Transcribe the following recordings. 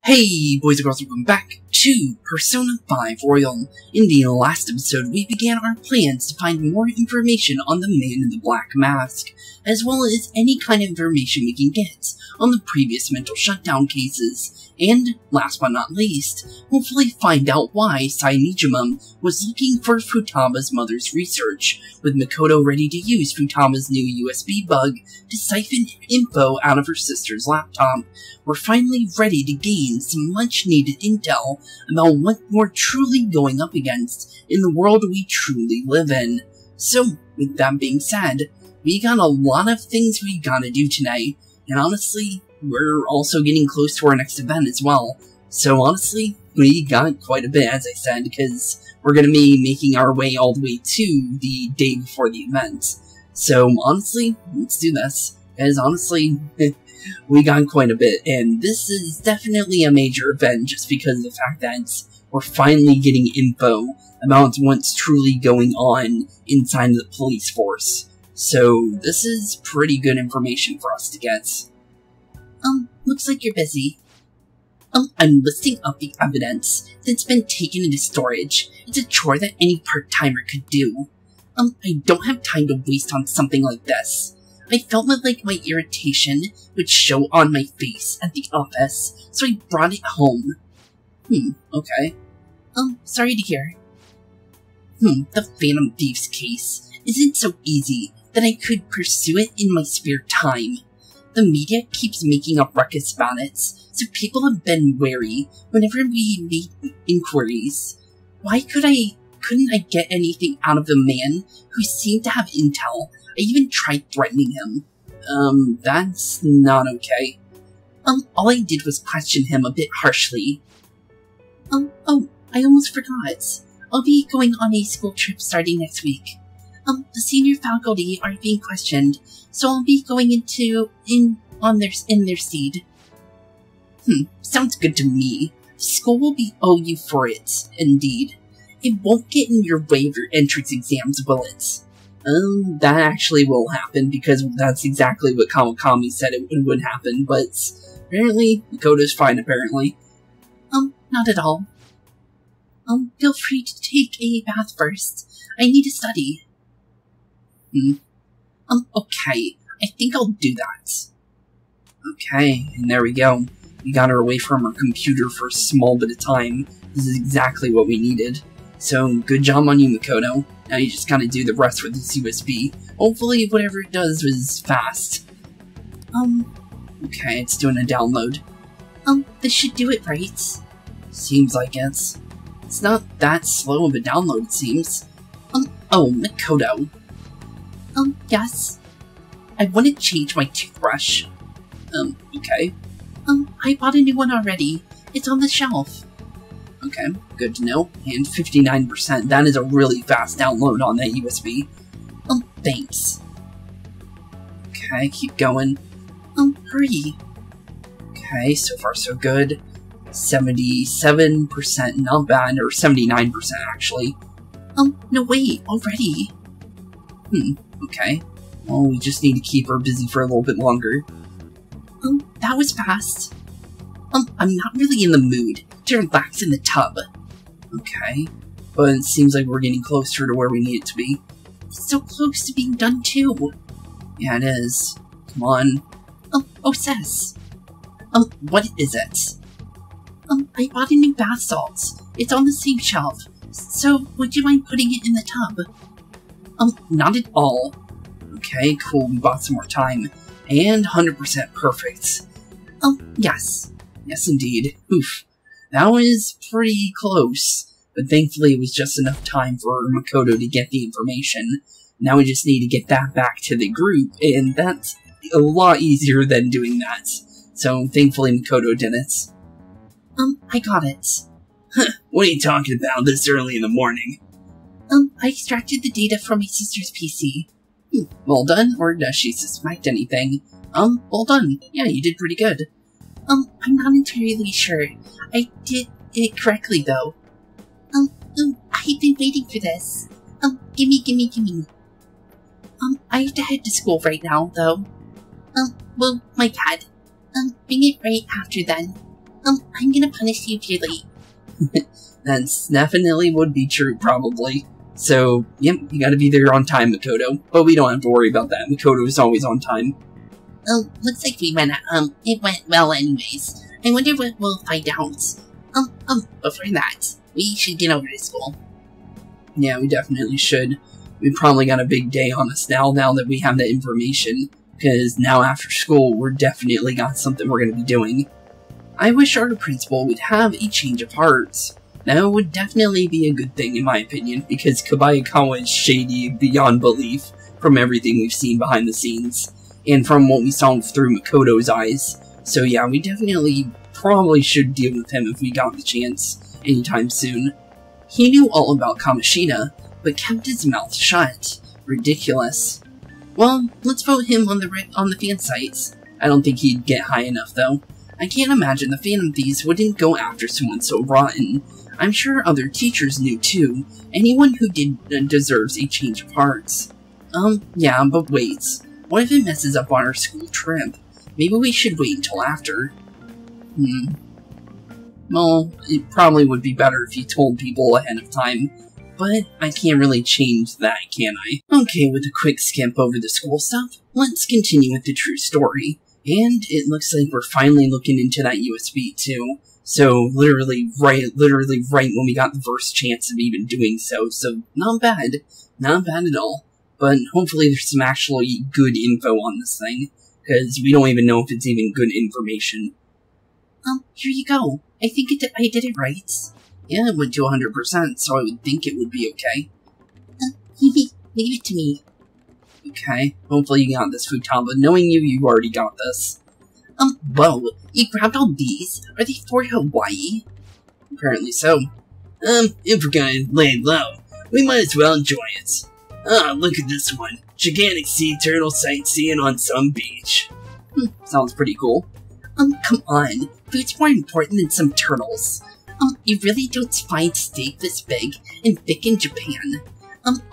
Hey boys and girls, welcome back to Persona 5 Royal. In the last episode, we began our plans to find more information on the man in the black mask, as well as any kind of information we can get on the previous mental shutdown cases, and, last but not least, hopefully find out why Saimijima was looking for Futaba's mother's research, with Makoto ready to use Futaba's new USB bug to siphon info out of her sister's laptop. We're finally ready to gain some much-needed intel about what we're truly going up against in the world we truly live in. So, with that being said, we got a lot of things we gotta do tonight, and honestly, we're also getting close to our next event as well. So honestly, we got quite a bit, as I said, because we're gonna be making our way all the way to the day before the event. So honestly, let's do this, because honestly, we got quite a bit, and this is definitely a major event just because of the fact that we're finally getting info about what's truly going on inside of the police force. So this is pretty good information for us to get. Looks like you're busy. I'm listing up the evidence that's been taken into storage. It's a chore that any part-timer could do. I don't have time to waste on something like this. I felt like my irritation would show on my face at the office, so I brought it home. Okay. Sorry to hear. The Phantom Thieves case isn't so easy that I could pursue it in my spare time. The media keeps making a ruckus about it, so people have been wary whenever we make inquiries. Why couldn't I get anything out of the man who seemed to have intel? I even tried threatening him. That's not okay. All I did was question him a bit harshly. Oh, I almost forgot. I'll be going on a school trip starting next week. The senior faculty are being questioned, so I'll be going in their stead. Sounds good to me. School will owe you for it, indeed. It won't get in your way of your entrance exams, will it? That actually will happen, because that's exactly what Kawakami said it would happen, but apparently, Makoto's fine, apparently. Not at all. Feel free to take a bath first. I need to study. Okay. I think I'll do that. Okay, and there we go. We got her away from her computer for a small bit of time. This is exactly what we needed. So, good job on you, Makoto. Now you just gotta do the rest with this USB. Hopefully, whatever it does is fast. Okay, it's doing a download. This should do it, right? Seems like it's not that slow of a download, it seems. Oh, Makoto. Yes? I want to change my toothbrush. Okay. I bought a new one already. It's on the shelf. Okay, good to know. And 59%, that is a really fast download on that USB. Thanks. Okay, keep going. Hurry. Okay, so far so good. 77%, not bad, or 79% actually. No wait, already. Okay. Well, we just need to keep her busy for a little bit longer. That was fast. I'm not really in the mood to relax in the tub. Okay. But it seems like we're getting closer to where we need it to be. It's so close to being done too. Yeah, it is. Come on. Oh, Sess. What is it? I bought a new bath salt. It's on the same shelf. So, would you mind putting it in the tub? Not at all. Okay, cool, we bought some more time. And 100% perfect. Yes. Yes, indeed. Oof. That was pretty close. But thankfully it was just enough time for Makoto to get the information. Now we just need to get that back to the group, and that's a lot easier than doing that. So, thankfully Makoto did it. I got it. What are you talking about this early in the morning? I extracted the data from my sister's PC. Well done, or does she suspect anything? Well done. Yeah, you did pretty good. I'm not entirely sure. I did it correctly, though. I've been waiting for this. Gimme. I have to head to school right now, though. Well, my bad. Bring it right after then. I'm gonna punish you if you're late. That's definitely would be true, probably. So, yep, you gotta be there on time, Makoto. But we don't have to worry about that. Makoto is always on time. Oh, looks like we went, it went well anyways. I wonder what we'll find out. Before that, we should get over to school. Yeah, we definitely should. We probably got a big day on us now that we have the information. Because now after school, we're definitely got something we're gonna be doing. I wish our principal would have a change of hearts. That would definitely be a good thing in my opinion, because Kabayakawa is shady beyond belief from everything we've seen behind the scenes, and from what we saw through Makoto's eyes. So yeah, we definitely probably should deal with him if we got the chance anytime soon. He knew all about Kamoshida, but kept his mouth shut. Ridiculous. Well, let's vote him on the fan sites. I don't think he'd get high enough though. I can't imagine the Phantom Thieves wouldn't go after someone so rotten. I'm sure other teachers knew too. Anyone who deserves a change of hearts. Yeah, but wait. What if it messes up on our school trip? Maybe we should wait until after. Well, it probably would be better if you told people ahead of time. But I can't really change that, can I? Okay, with a quick skip over the school stuff, let's continue with the true story. And it looks like we're finally looking into that USB too. So literally right when we got the first chance of even doing so. So not bad at all. But hopefully there's some actually good info on this thing, because we don't even know if it's even good information. Here you go. I think I did it right. Yeah, it went to 100%, so I would think it would be okay. Leave it to me. Okay, hopefully you got this, Futaba. Knowing you, you already got this. Whoa, you grabbed all these? Are they for Hawaii? Apparently so. If we're gonna lay it low, we might as well enjoy it. Look at this one. Gigantic sea turtle sightseeing on some beach. Sounds pretty cool. Come on. Food's more important than some turtles. You really don't find steak this big and thick in Japan.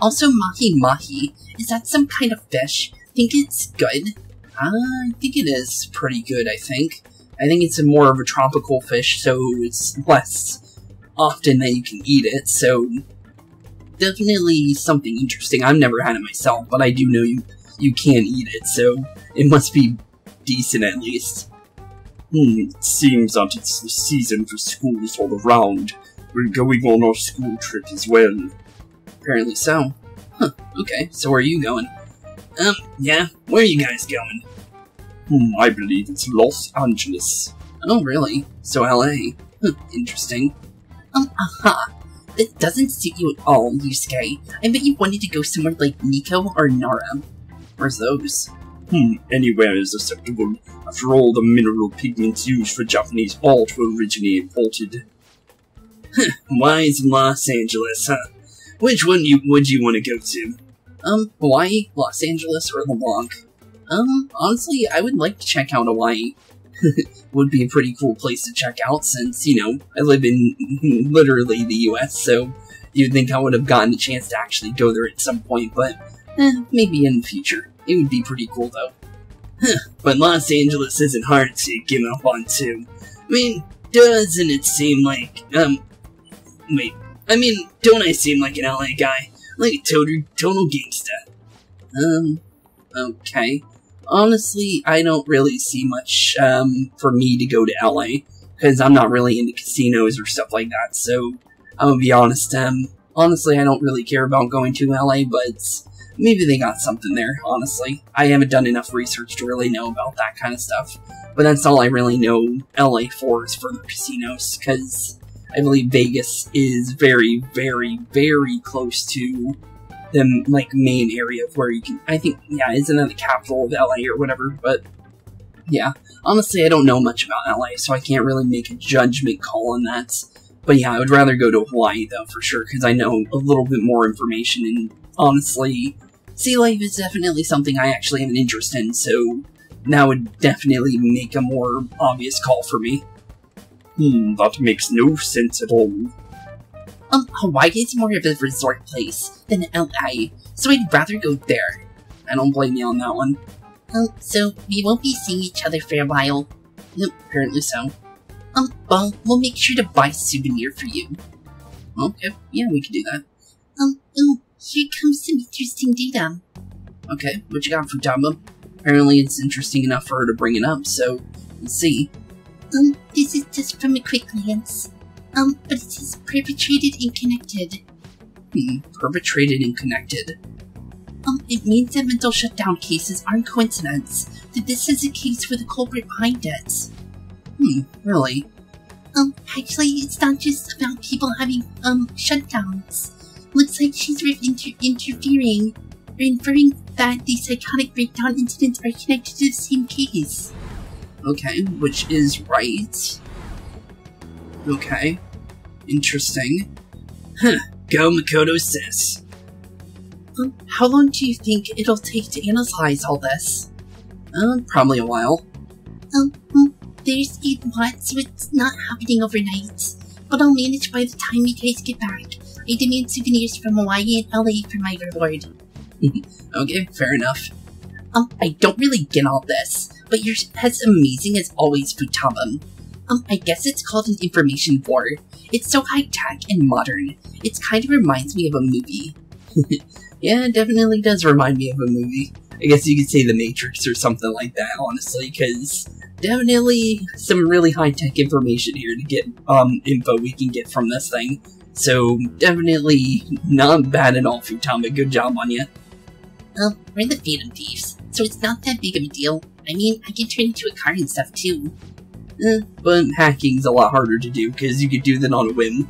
Also mahi-mahi. Is that some kind of fish? Think it's good? I think it is pretty good, I think. I think it's more of a tropical fish, so it's less often that you can eat it, so definitely something interesting. I've never had it myself, but I do know you can eat it, so it must be decent at least. It seems that it's the season for schools all around. We're going on our school trip as well. Apparently so. Huh, okay, so where are you going? Yeah, where are you guys going? I believe it's Los Angeles. Oh, really? So LA. Interesting. That doesn't suit you at all, Yusuke. I bet you wanted to go somewhere like Nico or Nara. Where's those? Anywhere is acceptable. After all, the mineral pigments used for Japanese art were originally imported. Why is Los Angeles, huh? Which one would you want to go to? Hawaii, Los Angeles, or LeBlanc? Honestly, I would like to check out Hawaii. Would be a pretty cool place to check out since, you know, I live in literally the US, so you'd think I would have gotten a chance to actually go there at some point, but maybe in the future. It would be pretty cool though. But Los Angeles isn't hard to give up on too. I mean, doesn't it seem like, wait, I mean, don't I seem like an LA guy? Like a total gangsta? Okay. Honestly, I don't really see much, for me to go to LA, because I'm not really into casinos or stuff like that, so I'm gonna be honest, honestly, I don't really care about going to LA, but maybe they got something there, honestly. I haven't done enough research to really know about that kind of stuff, but that's all I really know LA for is for the casinos, because I believe Vegas is very, very, very close to the, like, main area of where you can, I think, yeah, isn't it the capital of LA or whatever, but, yeah. Honestly, I don't know much about LA, so I can't really make a judgment call on that. But yeah, I would rather go to Hawaii, though, for sure, because I know a little bit more information, and honestly, sea life is definitely something I actually have an interest in, so that would definitely make a more obvious call for me. That makes no sense at all. Hawaii is more of a resort place than LA, so I'd rather go there. I don't blame you on that one. So we won't be seeing each other for a while. Nope, apparently so. Well, we'll make sure to buy a souvenir for you. Okay, yeah, we can do that. Oh, here comes some interesting data. Okay, what you got, Futaba? Apparently it's interesting enough for her to bring it up, so let's see. This is just from a quick glance. But it says perpetrated and connected. Perpetrated and connected. It means that mental shutdown cases aren't coincidence, that this is a case for the culprit behind it. Really? Actually, it's not just about people having, shutdowns. Looks like she's interfering, or inferring that the psychotic breakdown incidents are connected to the same case. Okay, which is right. Okay. Interesting. Go Makoto sis. How long do you think it'll take to analyze all this? Probably a while. There's a lot, so it's not happening overnight. But I'll manage by the time you guys get back. I demand souvenirs from Hawaii and LA for my reward. Okay, fair enough. I don't really get all this, but you're as amazing as always, Futaba. I guess it's called an information war. It's so high-tech and modern. It kind of reminds me of a movie. Yeah, it definitely does remind me of a movie. I guess you could say The Matrix or something like that, honestly, because definitely some really high-tech information here to get, info we can get from this thing. So, definitely not bad at all, Futaba. Good job on you. We're the Phantom Thieves, so it's not that big of a deal. I mean, I can turn into a car and stuff, too. But hacking's a lot harder to do, because you could do that on a whim.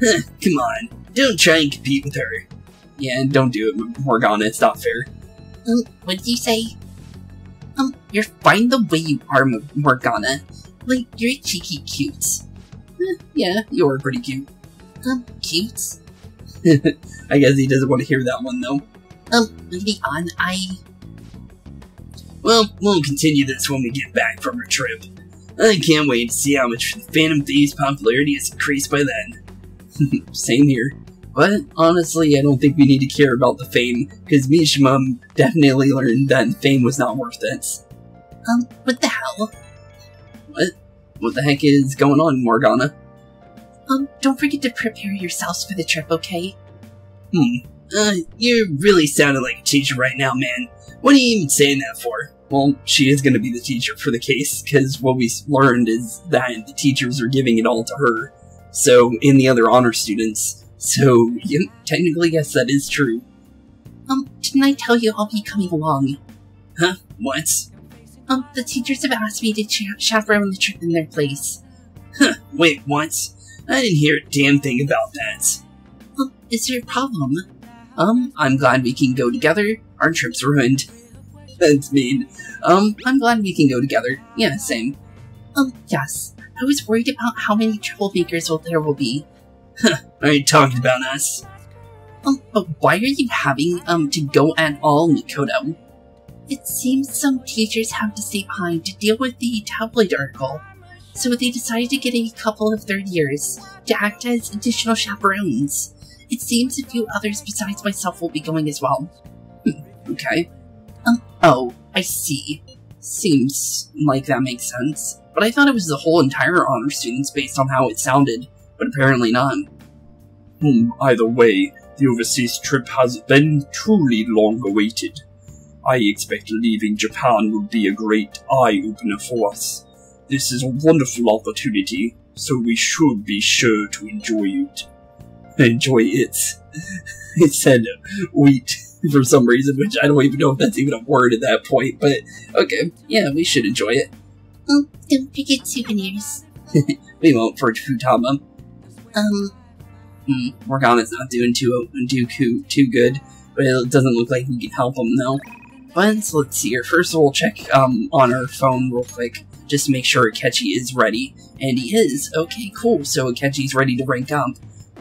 Come on, don't try and compete with her. Yeah, don't do it, Morgana, it's not fair. What did you say? You're fine the way you are, Morgana. Like, you're cheeky cute. Yeah, you are pretty cute. Cute? I guess he doesn't want to hear that one, though. Moving on, Well, we'll continue this when we get back from our trip. I can't wait to see how much the Phantom Thieves' popularity has increased by then. Same here. But, honestly, I don't think we need to care about the fame, because Mishima definitely learned that fame was not worth it. What the hell? What? What the heck is going on, Morgana? Don't forget to prepare yourselves for the trip, okay? You're really sounding like a teacher right now, man. What are you even saying that for? Well, she is going to be the teacher for the case, because what we learned is that the teachers are giving it all to her. So, and the other honor students. So, yeah, technically, yes, that is true. Didn't I tell you I'll be coming along? Huh? What? The teachers have asked me to chaperone the trip in their place. Huh, wait, what? I didn't hear a damn thing about that. Is there a problem? I'm glad we can go together. Our trip's ruined. That's mean. I'm glad we can go together. Yeah, same. Yes. I was worried about how many troublemakers there will be. Huh, are you talking about us? But why are you having, to go at all, Makoto? It seems some teachers have to stay behind to deal with the tabloid article. So they decided to get a couple of third years to act as additional chaperones. It seems a few others besides myself will be going as well. Okay. Oh, I see. Seems like that makes sense. But I thought it was the whole entire honor students based on how it sounded, but apparently not. Either way, the overseas trip has been truly long awaited. I expect leaving Japan will be a great eye-opener for us. This is a wonderful opportunity, so we should be sure to enjoy it. Enjoy it. It said wheat for some reason, which I don't even know if that's even a word at that point, but okay, yeah, we should enjoy it. Don't forget souvenirs. We won't for Futaba. Morgana's not doing too good, but it doesn't look like we can help him though. But let's see here. First we'll check on our phone real quick, just to make sure Akechi is ready. And he is. Okay, cool. So Akechi's ready to rank up.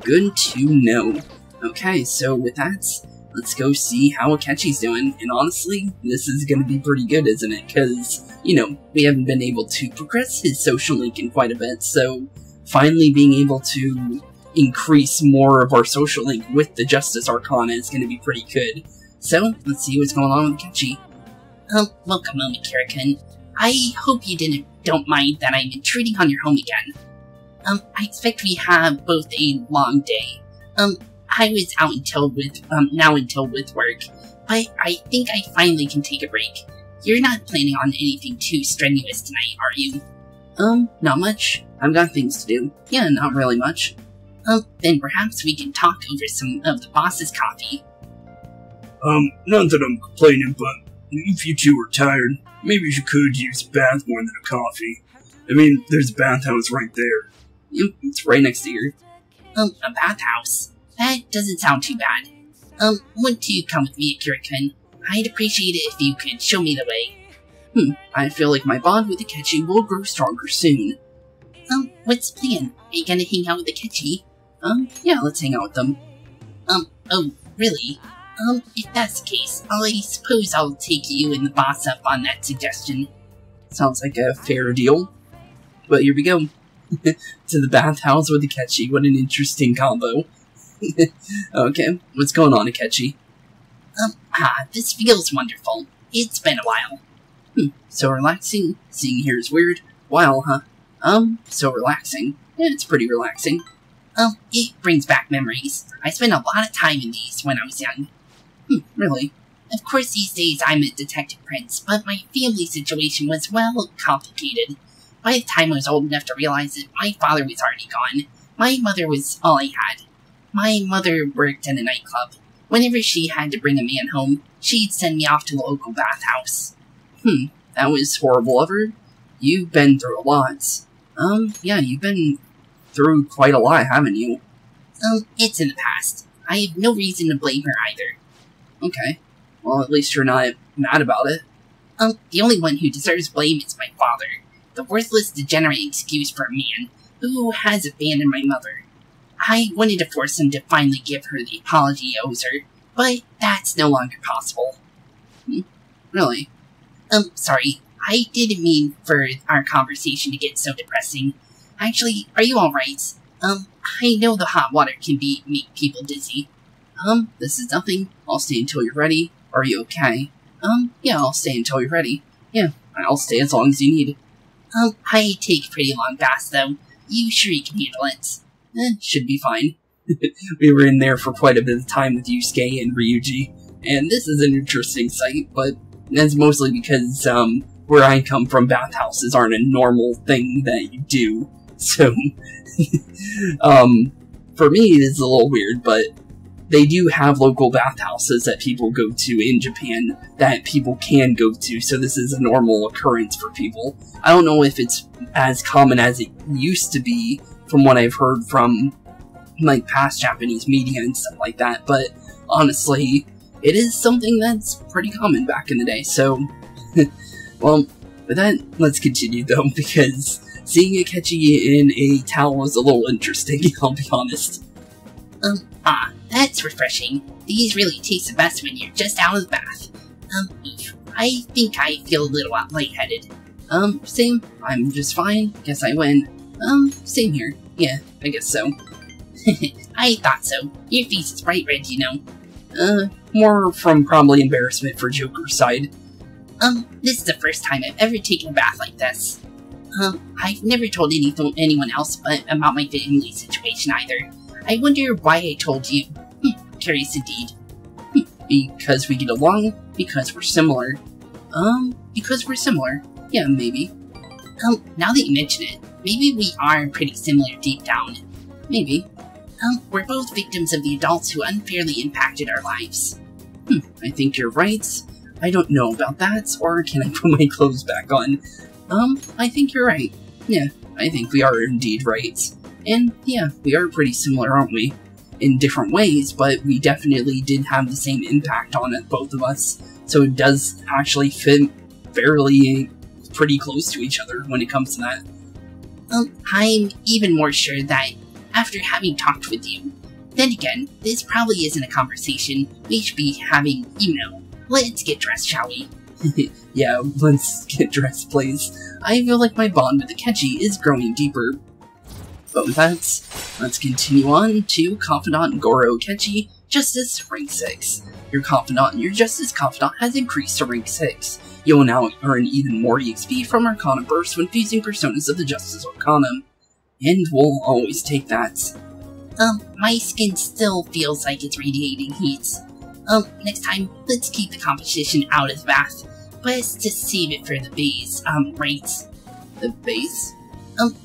Good to know. Okay, so with that, let's go see how Akechi's doing. And honestly, this is going to be pretty good, isn't it? Because, you know, we haven't been able to progress his social link in quite a bit, so finally being able to increase more of our social link with the Justice Arcana is going to be pretty good. So, let's see what's going on with Akechi. Welcome home, Akira-kun. I hope you don't mind that I'm intruding on your home again. I expect we have both a long day. I was out until with work, but I think I finally can take a break. You're not planning on anything too strenuous tonight, are you? Not much. I've got things to do. Yeah, not really much. Then perhaps we can talk over some of the boss's coffee. Not that I'm complaining, but if you two are tired, maybe you could use a bath more than a coffee. I mean, there's a bathhouse right there. Yep, it's right next to here. A bathhouse? That doesn't sound too bad. Wouldn't you come with me, Akira-kun? I'd appreciate it if you could show me the way. I feel like my bond with Akechi will grow stronger soon. What's the plan? Are you gonna hang out with Akechi? Yeah, let's hang out with them. Oh, really? If that's the case, I suppose I'll take you and the boss up on that suggestion. Sounds like a fair deal. But here we go. To the bathhouse with Akechi. What an interesting combo. Okay, what's going on, Akechi? This feels wonderful. It's been a while. So relaxing. Seeing here is weird. While, huh? So relaxing. Yeah, it's pretty relaxing. It brings back memories. I spent a lot of time in these when I was young. Really? Of course these days I'm a detective prince, but my family situation was, well, complicated. By the time I was old enough to realize it, my father was already gone. My mother was all I had. My mother worked in a nightclub. Whenever she had to bring a man home, she'd send me off to the local bathhouse. That was horrible of her. You've been through a lot. Yeah, you've been through quite a lot, haven't you? It's in the past. I have no reason to blame her either. Okay. Well, at least you're not mad about it. The only one who deserves blame is my father. The worthless, degenerate excuse for a man who has abandoned my mother. I wanted to force him to finally give her the apology he owes her, but that's no longer possible. Really? Sorry. I didn't mean for our conversation to get so depressing. Actually, are you alright? I know the hot water can make people dizzy. This is nothing. I'll stay until you're ready. Are you okay? Yeah, I'll stay until you're ready. Yeah, I'll stay as long as you need. I take pretty long baths, though. You sure you can handle it? Should be fine. We were in there for quite a bit of time with Yusuke and Ryuji, and this is an interesting sight, but that's mostly because, where I come from, bathhouses aren't a normal thing that you do. So, for me, it is a little weird, but they do have local bathhouses that people go to in Japan that people can go to, so this is a normal occurrence for people. I don't know if it's as common as it used to be from what I've heard from, like, past Japanese media and stuff like that, but honestly, it is something that's pretty common back in the day, so, well, with that, let's continue though, because seeing Akechi in a towel was a little interesting, I'll be honest. That's refreshing. These really taste the best when you're just out of the bath. I think I feel a little lightheaded. Same. I'm just fine. Guess I win. Same here. Yeah, I guess so. I thought so. Your face is bright red, you know. More from probably embarrassment for Joker's side. This is the first time I've ever taken a bath like this. I've never told anyone else but about my family situation either. I wonder why I told you. Curious indeed. Because we get along? Because we're similar. Because we're similar. Yeah, maybe. Now that you mention it, maybe we are pretty similar deep down. Maybe. We're both victims of the adults who unfairly impacted our lives. I think you're right. I don't know about that, or can I put my clothes back on? I think you're right. Yeah, I think we are indeed right. And yeah, we are pretty similar, aren't we? In different ways, but we definitely did have the same impact on it, both of us. So it does actually fit fairly pretty close to each other when it comes to that. I'm even more sure that after having talked with you. Then again, this probably isn't a conversation we should be having, you know. Let's get dressed, shall we? Yeah, let's get dressed, please. I feel like my bond with Akechi is growing deeper. But with that, let's continue on to Confidant Goro Akechi, Justice, rank 6. Your Justice Confidant has increased to rank 6. You'll now earn even more EXP from Arcana Burst when fusing personas of the Justice Arcana. And we'll always take that. My skin still feels like it's radiating heat. Next time, let's keep the competition out of the bath. Best to save it for the base, right? The base?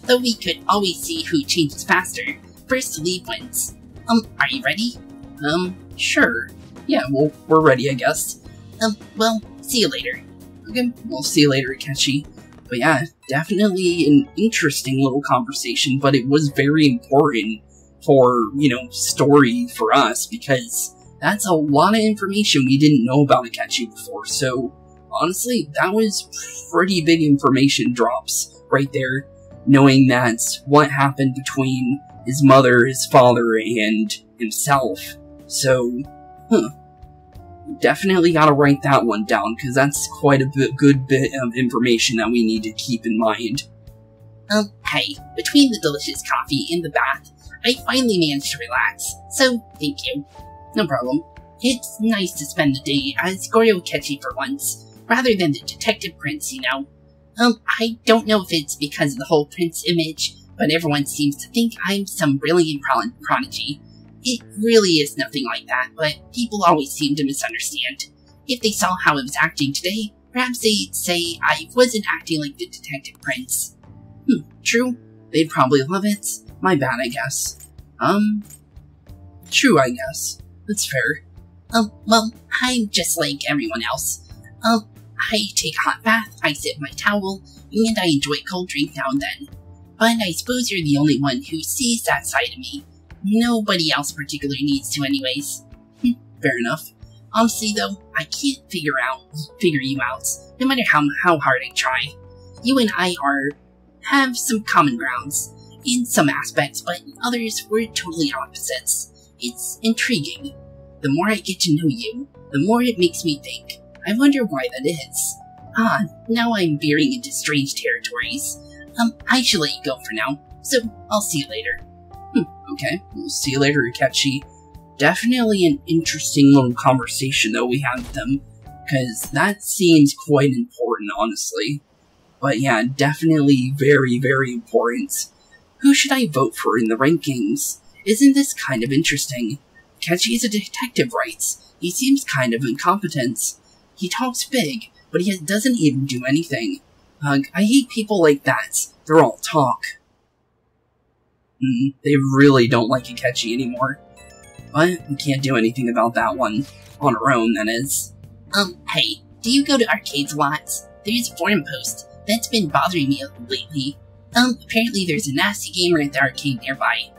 Though we could always see who changes faster. First to leave wins. Are you ready? Sure. Yeah, well, we're ready, I guess. Well, see you later. Okay, we'll see you later, Akechi. But yeah, definitely an interesting little conversation, but it was very important for, story for us, because that's a lot of information we didn't know about Akechi before, so honestly, that was pretty big information drops right there, knowing that what happened between his mother, his father, and himself. So, definitely gotta write that one down, because that's quite a good bit of information that we need to keep in mind. Hey, between the delicious coffee and the bath, I finally managed to relax, so thank you. No problem. It's nice to spend the day as Goryo Akechi for once, rather than the detective prince, I don't know if it's because of the whole prince image, but everyone seems to think I'm some brilliant prodigy. It really is nothing like that, but people always seem to misunderstand. If they saw how I was acting today, perhaps they'd say I wasn't acting like the detective prince. True. They'd probably love it. My bad, I guess. True, I guess. That's fair. Well, I'm just like everyone else. I take a hot bath, I sit in my towel, and I enjoy a cold drink now and then. But I suppose you're the only one who sees that side of me. Nobody else particularly needs to anyways. Fair enough. Honestly though, I can't figure you out, no matter how hard I try. You and I have some common grounds, in some aspects, but in others we're totally opposites. It's intriguing. The more I get to know you, the more it makes me think. I wonder why that is. Now I'm veering into strange territories. I should let you go for now, so I'll see you later. Okay, we'll see you later, Akechi. Definitely an interesting little conversation, though, we had with them, because that seems quite important, honestly. But yeah, definitely very, very important. Who should I vote for in the rankings? Isn't this kind of interesting? Akechi is a detective, right? He seems kind of incompetent. He talks big, but he doesn't even do anything. I hate people like that. They're all talk. They really don't like Akechi anymore. But we can't do anything about that one. On our own, that is. Hey, do you go to arcades a lot? There's a forum post that's been bothering me lately. Apparently there's a nasty gamer at the arcade nearby.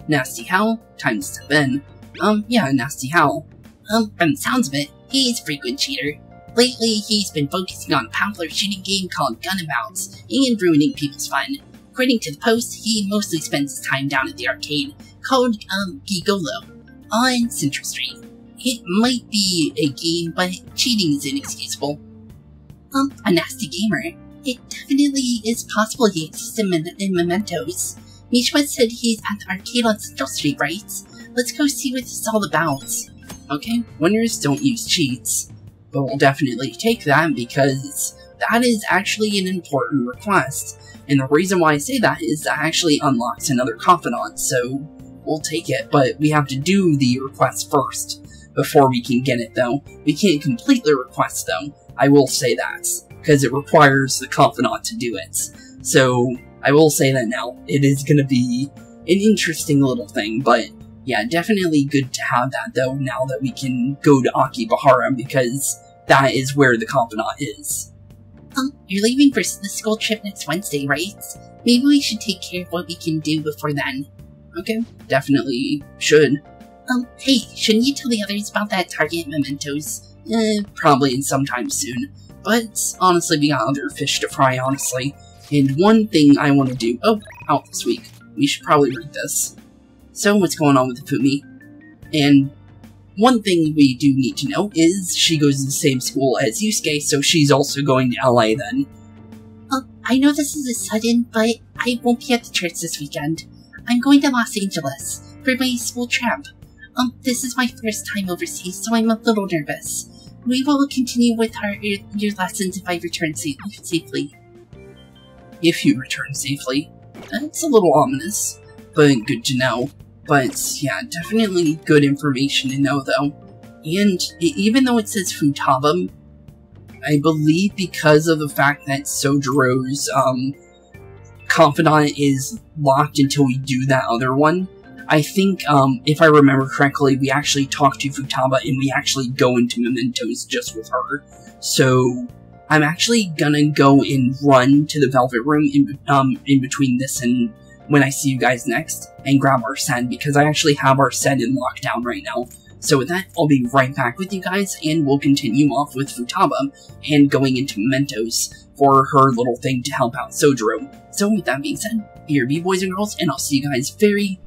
Nasty Howl? Time to step in. Yeah, Nasty Howl. From the sounds of it, he's a frequent cheater. Lately, he's been focusing on a popular shooting game called Gunabouts, and ruining people's fun. According to the post, he mostly spends his time down at the arcade, called, Gigolo, on Central Street. It might be a game, but cheating is inexcusable. A nasty gamer. It definitely is possible he exists in Mementos. Mishima said he's at the arcade on Central Street, right? Let's go see what this is all about. Okay, winners don't use cheats. But we'll definitely take that because that is actually an important request. And the reason why I say that is that actually unlocks another confidant, so we'll take it. But we have to do the request first before we can get it, though. We can't complete the request, though. I will say that, because it requires the confidant to do it. So I will say that now. It is going to be an interesting little thing, but yeah, definitely good to have that, though, now that we can go to Akibahara, because that is where the confidant is. You're leaving for the school trip next Wednesday, right? Maybe we should take care of what we can do before then. Okay, definitely should. Hey, shouldn't you tell the others about that Target Mementos? Probably sometime soon. But honestly, we got other fish to fry, honestly. And one thing I want to do— out this week. We should probably read this. So, what's going on with Fumi? And one thing we do need to know is she goes to the same school as Yusuke, so she's also going to LA then. I know this is a sudden, but I won't be at the church this weekend. I'm going to Los Angeles for my school trip. This is my first time overseas, so I'm a little nervous. we will continue with your lessons if I return safely. If you return safely. That's a little ominous, but good to know. But yeah, definitely good information to know though. And even though it says Futaba, I believe because of the fact that Sojiro's confidant is locked until we do that other one, I think, if I remember correctly, we actually talk to Futaba and we actually go into Mementos just with her. So, I'm actually gonna go and run to the Velvet Room in between this and when I see you guys next, and grab our Sen, because I actually have our Sen in lockdown right now. So with that, I'll be right back with you guys, and we'll continue off with Futaba, and going into Mementos for her little thing to help out Sojiro. So with that being said, here be boys and girls, and I'll see you guys very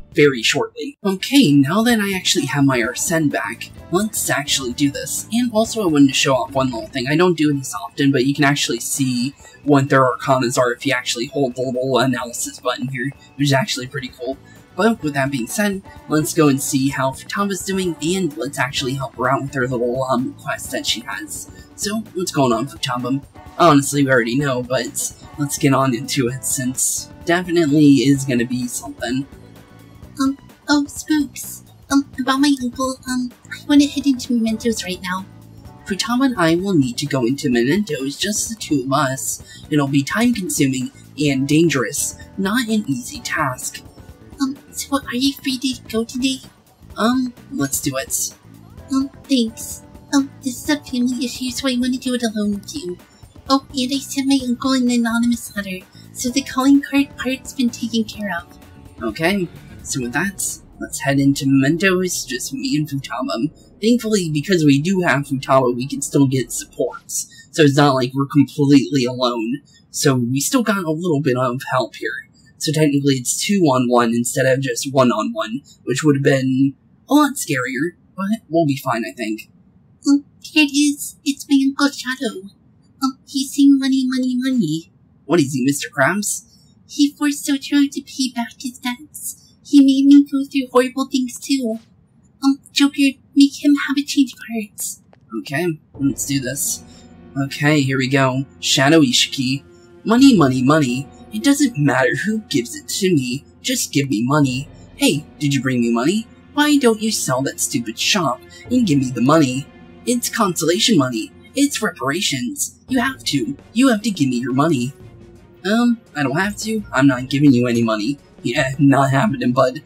shortly. Okay, now that I actually have my Arsene back, let's actually do this. And also I wanted to show off one little thing. I don't do this often, but you can actually see what their arcanas are if you actually hold the little analysis button here, which is actually pretty cool. But with that being said, let's go and see how Futaba's doing, and let's actually help her out with her little quest that she has. So, what's going on, Futaba? Honestly, we already know, but let's get on into it, since definitely is gonna be something. Oh, Spooks. About my uncle, I want to head into Mementos right now. Futaba and I will need to go into Mementos, just the two of us. It'll be time-consuming and dangerous, not an easy task. So are you free to go today? Let's do it. Thanks. This is a family issue, so I want to do it alone with you. Oh, and I sent my uncle an anonymous letter, so the calling card part's been taken care of. Okay, so with that, let's head into Mementos, just me and Futaba. Thankfully, because we do have Futaba, we can still get supports, so it's not like we're completely alone. So we still got a little bit of help here. So technically it's 2-on-1 instead of just 1-on-1, which would have been a lot scarier, but we'll be fine, I think. Here it is. It's my Uncle Shadow. He's saying money, money, money. What is he, Mr. Krabs? He forced Sojiro to pay back his debts. He made me go through horrible things too. Joker, make him have a change of hearts. Okay, let's do this. Okay, here we go. Shadow Ishiki. Money, money, money. It doesn't matter who gives it to me, just give me money. Hey, did you bring me money? Why don't you sell that stupid shop and give me the money? It's consolation money. It's reparations. You have to give me your money. I don't have to. I'm not giving you any money. Yeah, not happening, bud.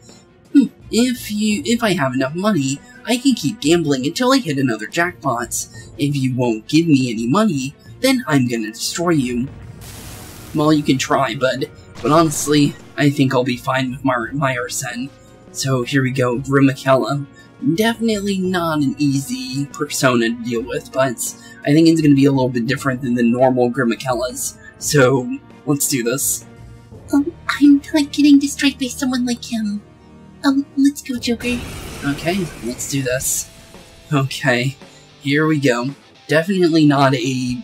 If I have enough money, I can keep gambling until I hit another jackpot. If you won't give me any money, then I'm gonna destroy you. Well, you can try, bud, but honestly, I think I'll be fine with my Arsene. So here we go, Grimakella. Definitely not an easy persona to deal with, but I think it's going to be a little bit different than the normal Grimakellas. So, let's do this. I'm not getting destroyed by someone like him. Let's go, Joker. Okay, let's do this. Okay, here we go. Definitely not a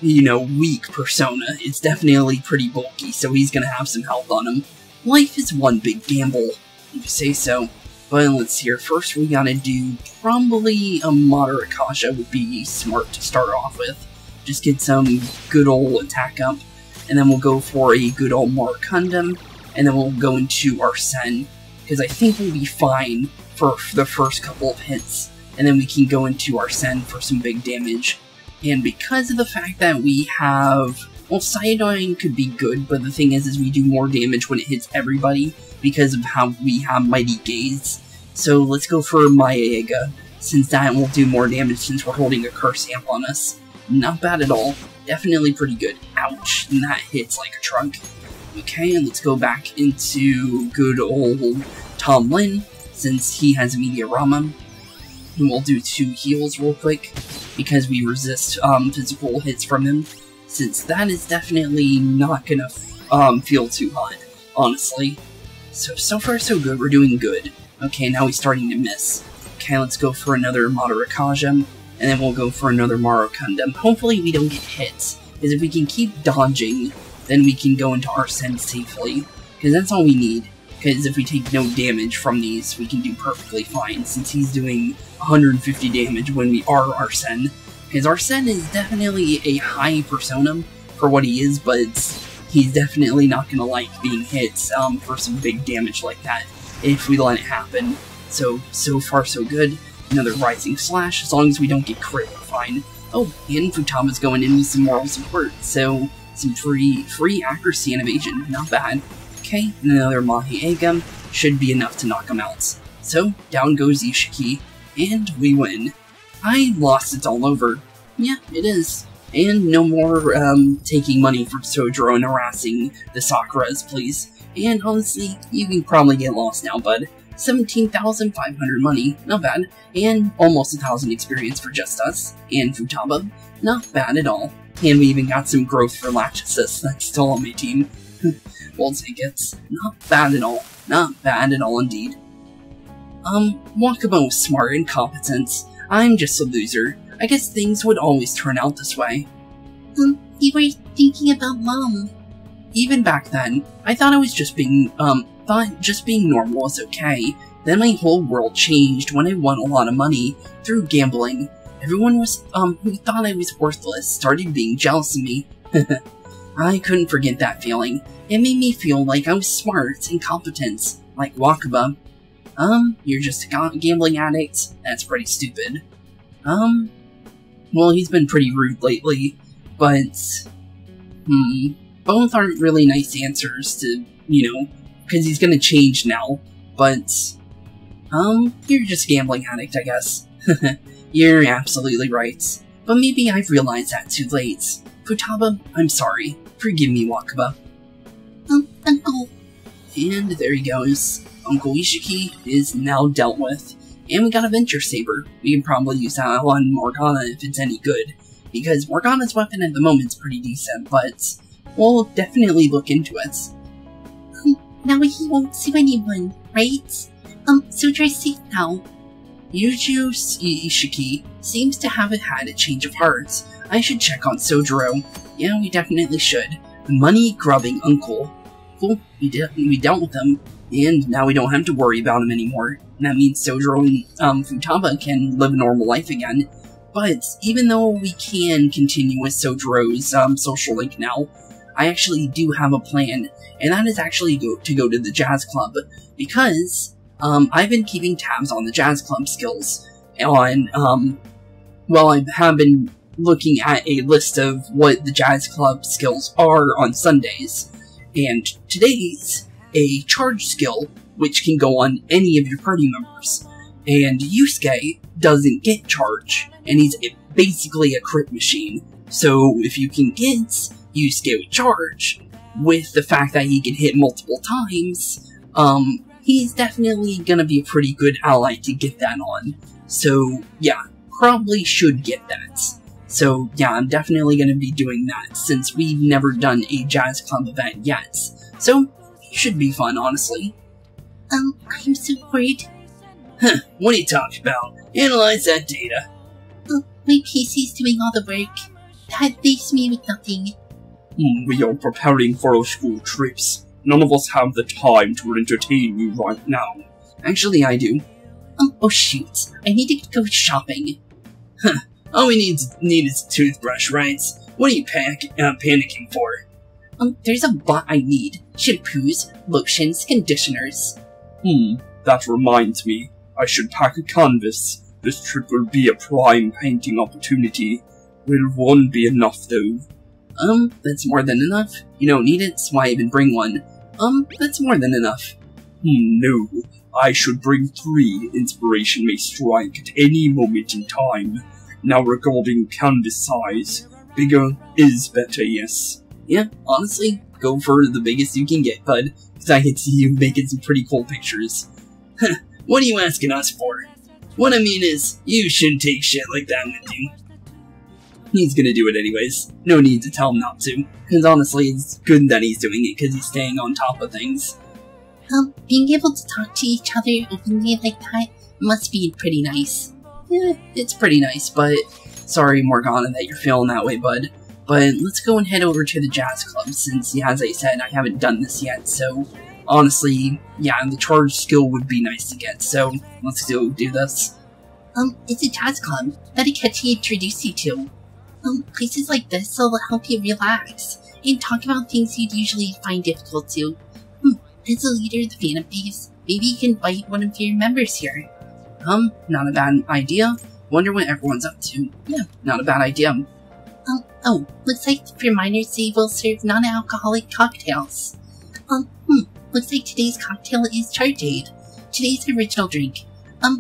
weak persona. It's definitely pretty bulky, so he's gonna have some health on him. Life is one big gamble, if you say so. But let's see here. First, we gotta do probably a moderate Kasha would be smart to start off with. Just get some good old attack up, and then we'll go for a good old Maracundum, and then we'll go into Arsene, because I think we'll be fine for the first couple of hits, and then we can go into Arsene for some big damage. And because of the fact that we have, well, Cyanide could be good, but the thing is we do more damage when it hits everybody because of how we have Mighty Gaze. So let's go for Mayaga, since that will do more damage since we're holding a curse amp on us. Not bad at all. Definitely pretty good. Ouch, and that hits like a truck. Okay, and let's go back into good old Tom Lin, since he has Meteorama. And we'll do 2 heals real quick, because we resist physical hits from him, since that is definitely not gonna feel too hot, honestly. So far so good, we're doing good. Okay, now he's starting to miss. Okay, let's go for another Madarakaja, and then we'll go for another Maracundum. Hopefully we don't get hit, because if we can keep dodging, then we can go into Arsene safely, because that's all we need. Because if we take no damage from these, we can do perfectly fine, since he's doing 150 damage when we are Arsene. Because Arsene is definitely a high persona for what he is, but he's definitely not gonna like being hit for some big damage like that if we let it happen. So far so good. Another rising slash, as long as we don't get crit, we're fine. Oh, and Futaba's going in with some moral support, so some free accuracy and evasion, not bad. Okay, another Mahi Agam should be enough to knock him out. So, down goes Ishiki, and we win. I lost it all over. Yeah, it is. And no more taking money from Sojiro and harassing the Sakuras, please. And honestly, you can probably get lost now, bud. 17,500 money, not bad. And almost 1,000 experience for just us. And Futaba, not bad at all. And we even got some growth for Latch Assist, that's still on my team. We'll take it. Not bad at all. Not bad at all indeed. Wakaba was smart and competent. I'm just a loser. I guess things would always turn out this way. You were thinking about Mom. Even back then, I thought I was just being, thought just being normal was okay. Then my whole world changed when I won a lot of money through gambling. Everyone was, who thought I was worthless started being jealous of me. I couldn't forget that feeling. It made me feel like I was smart and competent, like Wakaba. You're just a gambling addict? That's pretty stupid. Well, he's been pretty rude lately, but, both aren't really nice answers to, you know, because he's gonna change now, but, you're just a gambling addict, I guess. You're absolutely right, but maybe I've realized that too late. Futaba, I'm sorry. Forgive me, Wakaba. Uncle. And there he goes. Uncle Ishiki is now dealt with. And we got a Venture Saber. We can probably use that on Morgana if it's any good, because Morgana's weapon at the moment's pretty decent, but we'll definitely look into it. Now he won't sue anyone, right? Sojiro's safe now. Yuju Ishiki seems to have had a change of heart. I should check on Sojiro. Yeah, we definitely should. The money-grubbing uncle. Cool, we dealt with him, and now we don't have to worry about him anymore. And that means Sojiro and Futaba can live a normal life again. But even though we can continue with Sojiro's social link now, I actually do have a plan, and that is actually to go to the Jazz Club, because I've been keeping tabs on the Jazz Club skills on, well, I have been looking at a list of what the Jazz Club skills are on Sundays, and today's a charge skill, which can go on any of your party members, and Yusuke doesn't get charge, and he's basically a crit machine, so if you can get Yusuke with charge, with the fact that he can hit multiple times, he's definitely gonna be a pretty good ally to get that on. So, yeah, probably should get that. So, yeah, I'm definitely gonna be doing that, since we've never done a Jazz Club event yet. So, it should be fun, honestly. I'm so worried. What are you talking about? Analyze that data. My PC's doing all the work. That leaves me with nothing. We are preparing for our school trips. None of us have the time to entertain you right now. Actually, I do. Oh shoot, I need to go shopping. All we need is a toothbrush, right? What are you panicking for? There's a lot I need. Shampoos, lotions, conditioners. That reminds me. I should pack a canvas. This trip will be a prime painting opportunity. Will one be enough, though? That's more than enough. You don't need it, so why even bring one? That's more than enough. No. I should bring 3. Inspiration may strike at any moment in time. Now regarding canvas size, bigger is better, yes. Yeah, honestly, go for the biggest you can get, bud, because I can see you making some pretty cool pictures. What are you asking us for? What I mean is, you shouldn't take shit like that with you. He's gonna do it anyways. No need to tell him not to, because honestly, it's good that he's doing it, because he's staying on top of things. Being able to talk to each other openly like that must be pretty nice. Yeah, it's pretty nice, but sorry, Morgana, that you're feeling that way, bud. But let's go and head over to the Jazz Club, since, yeah, as I said, I haven't done this yet, so honestly, yeah, the charge skill would be nice to get, so let's go do this. It's a jazz club that Akechi introduced you to. Places like this will help you relax and talk about things you'd usually find difficult to. As a leader of the Phantom Thieves, maybe you can invite one of your members here. Not a bad idea. Wonder what everyone's up to. Yeah, not a bad idea. Looks like for minors they will serve non-alcoholic cocktails. Looks like today's cocktail is Chargeade. Today's original drink.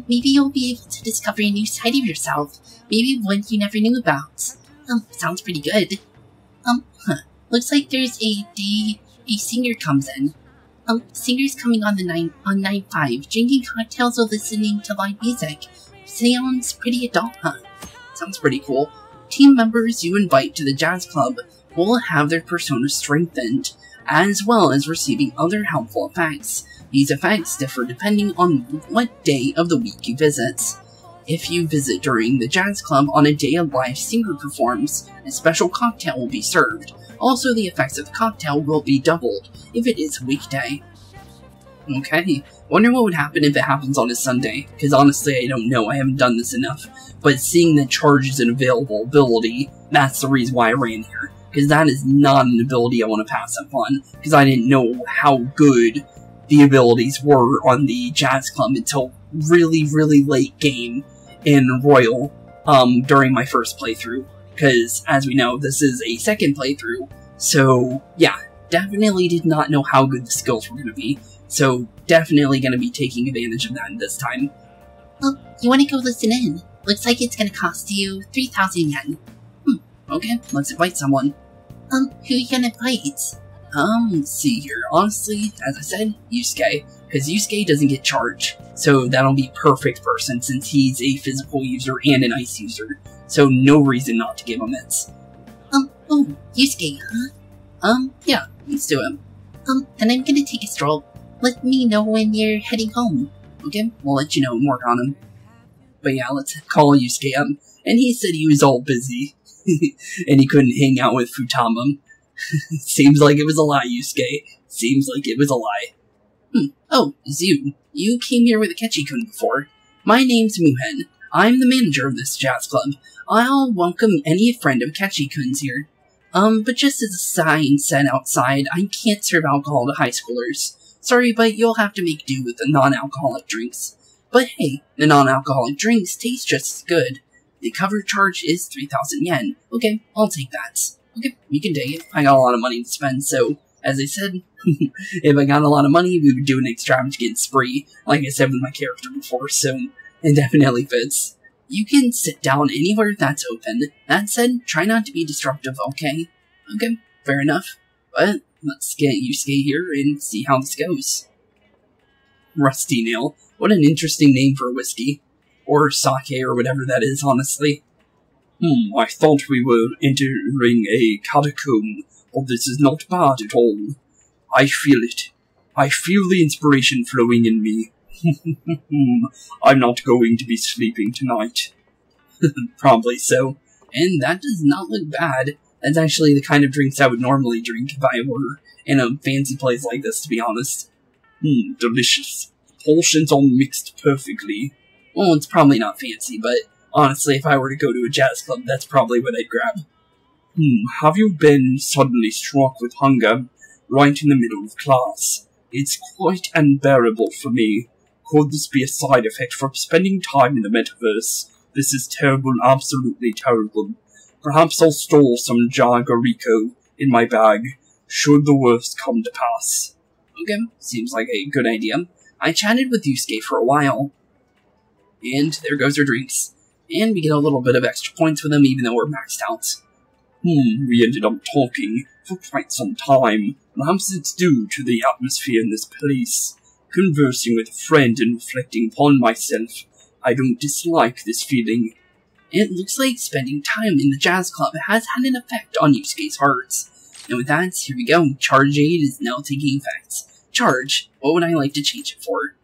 Maybe you'll be able to discover a new side of yourself. Maybe one you never knew about. Sounds pretty good. Looks like there's a day a singer comes in. Singer's coming on 9/5, drinking cocktails while listening to live music. Sounds pretty adult, huh? Sounds pretty cool. Team members you invite to the jazz club will have their persona strengthened, as well as receiving other helpful effects. These effects differ depending on what day of the week you visit. If you visit during the jazz club on a day a live singer performs, a special cocktail will be served. Also, the effects of the cocktail will be doubled if it is a weekday. Okay, wonder what would happen if it happens on a Sunday, because honestly I don't know, I haven't done this enough. But seeing that charge is an available ability, that's the reason why I ran here. Because that is not an ability I want to pass up on, because I didn't know how good the abilities were on the jazz club until really late game in Royal, during my first playthrough. Because, as we know, this is a second playthrough, so yeah, definitely did not know how good the skills were going to be, so definitely going to be taking advantage of that this time. You want to go listen in? Looks like it's going to cost you 3,000 yen. Okay, let's invite someone. Who you going to invite? Let's see here. Honestly, as I said, Yusuke, because Yusuke doesn't get charged, so that'll be perfect person since he's a physical user and an ice user. So no reason not to give him it. Yusuke, huh? Yeah, let's do it. Then I'm gonna take a stroll. Let me know when you're heading home. Okay, we'll let you know and work on him. But yeah, let's call Yusuke up. And he said he was all busy. And he couldn't hang out with Futaba. Seems like it was a lie, Yusuke. Seems like it was a lie. Oh, it's you. You came here with Akechi-kun before. My name's Muhen. I'm the manager of this jazz club. I'll welcome any friend of Akechi-kun's here. But just as a sign said outside, I can't serve alcohol to high schoolers. Sorry, but you'll have to make do with the non-alcoholic drinks. But hey, the non-alcoholic drinks taste just as good. The cover charge is 3,000 yen. Okay, I'll take that. Okay, you can take it. I got a lot of money to spend, so, as I said, if I got a lot of money, we would do an extravagant spree, like I said with my character before, so it definitely fits. You can sit down anywhere that's open. That said, try not to be disruptive, okay? Okay, fair enough. But let's get Yusuke here and see how this goes. Rusty Nail. What an interesting name for a whiskey. Or sake or whatever that is, honestly. I thought we were entering a catacomb, but this is not bad at all. I feel it. I feel the inspiration flowing in me. I'm not going to be sleeping tonight. Probably so. And that does not look bad. That's actually the kind of drinks I would normally drink if I were in a fancy place like this, to be honest. Delicious. Portions all mixed perfectly. Well, it's probably not fancy, but honestly, if I were to go to a jazz club, that's probably what I'd grab. Have you been suddenly struck with hunger right in the middle of class? It's quite unbearable for me. Could this be a side effect from spending time in the metaverse? This is terrible, absolutely terrible. Perhaps I'll store some Jagariko in my bag, should the worst come to pass. Okay, seems like a good idea. I chatted with Yusuke for a while. And there goes our drinks. And we get a little bit of extra points with them, even though we're maxed out. We ended up talking for quite some time. Perhaps it's due to the atmosphere in this place. Conversing with a friend and reflecting upon myself, I don't dislike this feeling. It looks like spending time in the jazz club has had an effect on Yusuke's heart. And with that, here we go. Charge Aid is now taking effect. Charge, what would I like to change it for?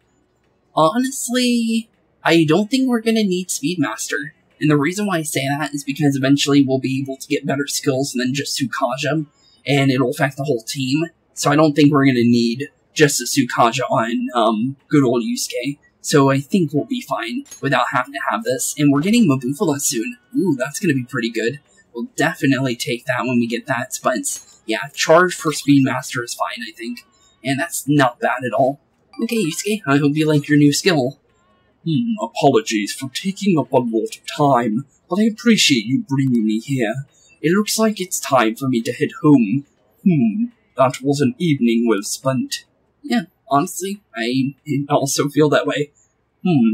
Honestly, I don't think we're going to need Speedmaster. And the reason why I say that is because eventually we'll be able to get better skills than just Tsukaja, and it'll affect the whole team. So I don't think we're going to need just a Tsukaja on good old Yusuke. so I think we'll be fine without having to have this. And we're getting Mabufala soon. Ooh, that's going to be pretty good. We'll definitely take that when we get that, but yeah, charge for Speedmaster is fine, I think. And that's not bad at all. Okay, Yusuke, I hope you like your new skill. Apologies for taking up a lot of time, but I appreciate you bringing me here. It looks like it's time for me to head home. That was an evening well spent. Yeah, honestly, I also feel that way.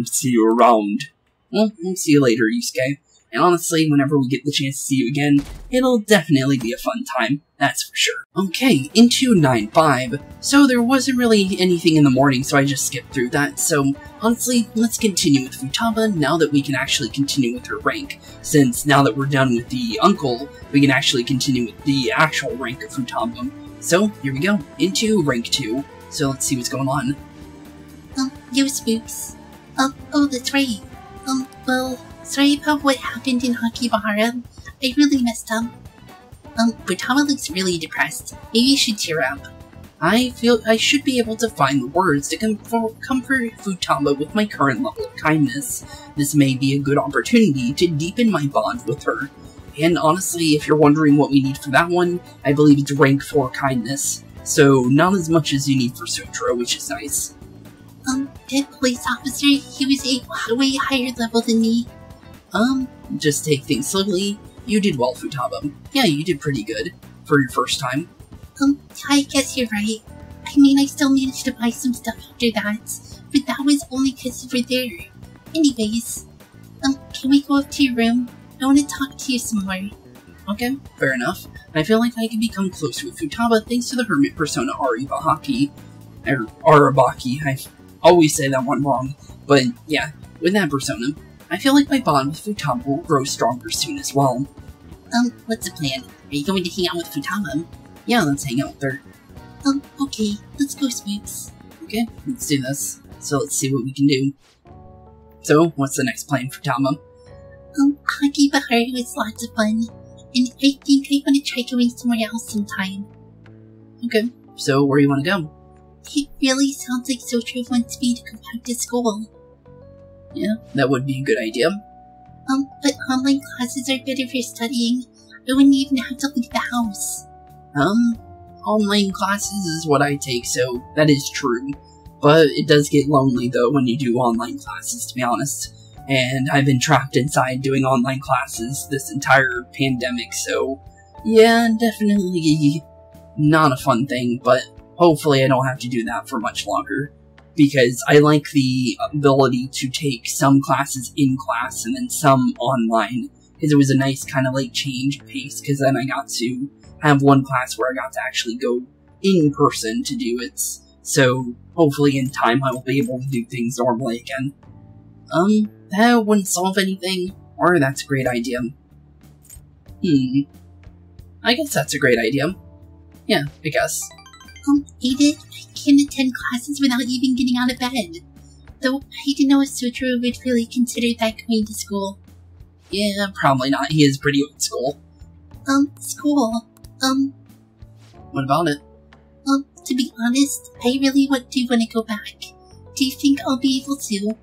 See you around. Well, we'll see you later, Yusuke. And honestly, whenever we get the chance to see you again, it'll definitely be a fun time, that's for sure. Okay, into 9-5. So there wasn't really anything in the morning, so I just skipped through that. So honestly, let's continue with Futaba now that we can actually continue with her rank. Since now that we're done with the uncle, we can actually continue with the actual rank of Futaba. So here we go, into rank 2. So let's see what's going on. Yo, Spooks. Oh, that's right. Well, sorry about what happened in Hakibahara. I really messed up. Futaba looks really depressed. Maybe you should cheer up. I feel I should be able to find the words to comfort Futaba with my current level of kindness. This may be a good opportunity to deepen my bond with her. And honestly, if you're wondering what we need for that one, I believe it's rank 4 kindness. So not as much as you need for Sutra, which is nice. That police officer, he was a way higher level than me. Just take things slowly. You did well, Futaba. Yeah, you did pretty good for your first time. I guess you're right. I mean, I still managed to buy some stuff after that, but that was only because you were there. Anyways, can we go up to your room? I want to talk to you some more. Okay, fair enough. I feel like I can become closer with Futaba thanks to the hermit persona Arabaki. I always say that one wrong, but yeah, with that persona, I feel like my bond with Futaba will grow stronger soon as well. What's the plan? Are you going to hang out with Futaba? Yeah, let's hang out with her. Okay, let's go, Spooks. Okay, let's do this. So let's see what we can do. So, what's the next plan for Futaba? Hakibahara was lots of fun, and I think I want to try going somewhere else sometime. Okay, so where do you want to go? It really sounds like Sotra wants me to go back to school. Yeah, that would be a good idea. But online classes are better for studying. I wouldn't even have to leave the house. Online classes is what I take, so that is true. But it does get lonely, though, when you do online classes, to be honest. And I've been trapped inside doing online classes this entire pandemic, so yeah, definitely not a fun thing, but hopefully I don't have to do that for much longer. Because I like the ability to take some classes in class and then some online. Because it was a nice kind of like change of pace, because then I got to have one class where I got to actually go in person to do it. So hopefully in time I will be able to do things normally again. That wouldn't solve anything, or that's a great idea. I guess that's a great idea. Yeah, I guess. Ada, I can't attend classes without even getting out of bed. Though I didn't know if Sutra would really consider that going to school. Yeah, probably not. He is pretty old school. School. What about it? To be honest, I really do want to go back. Do you think I'll be able to?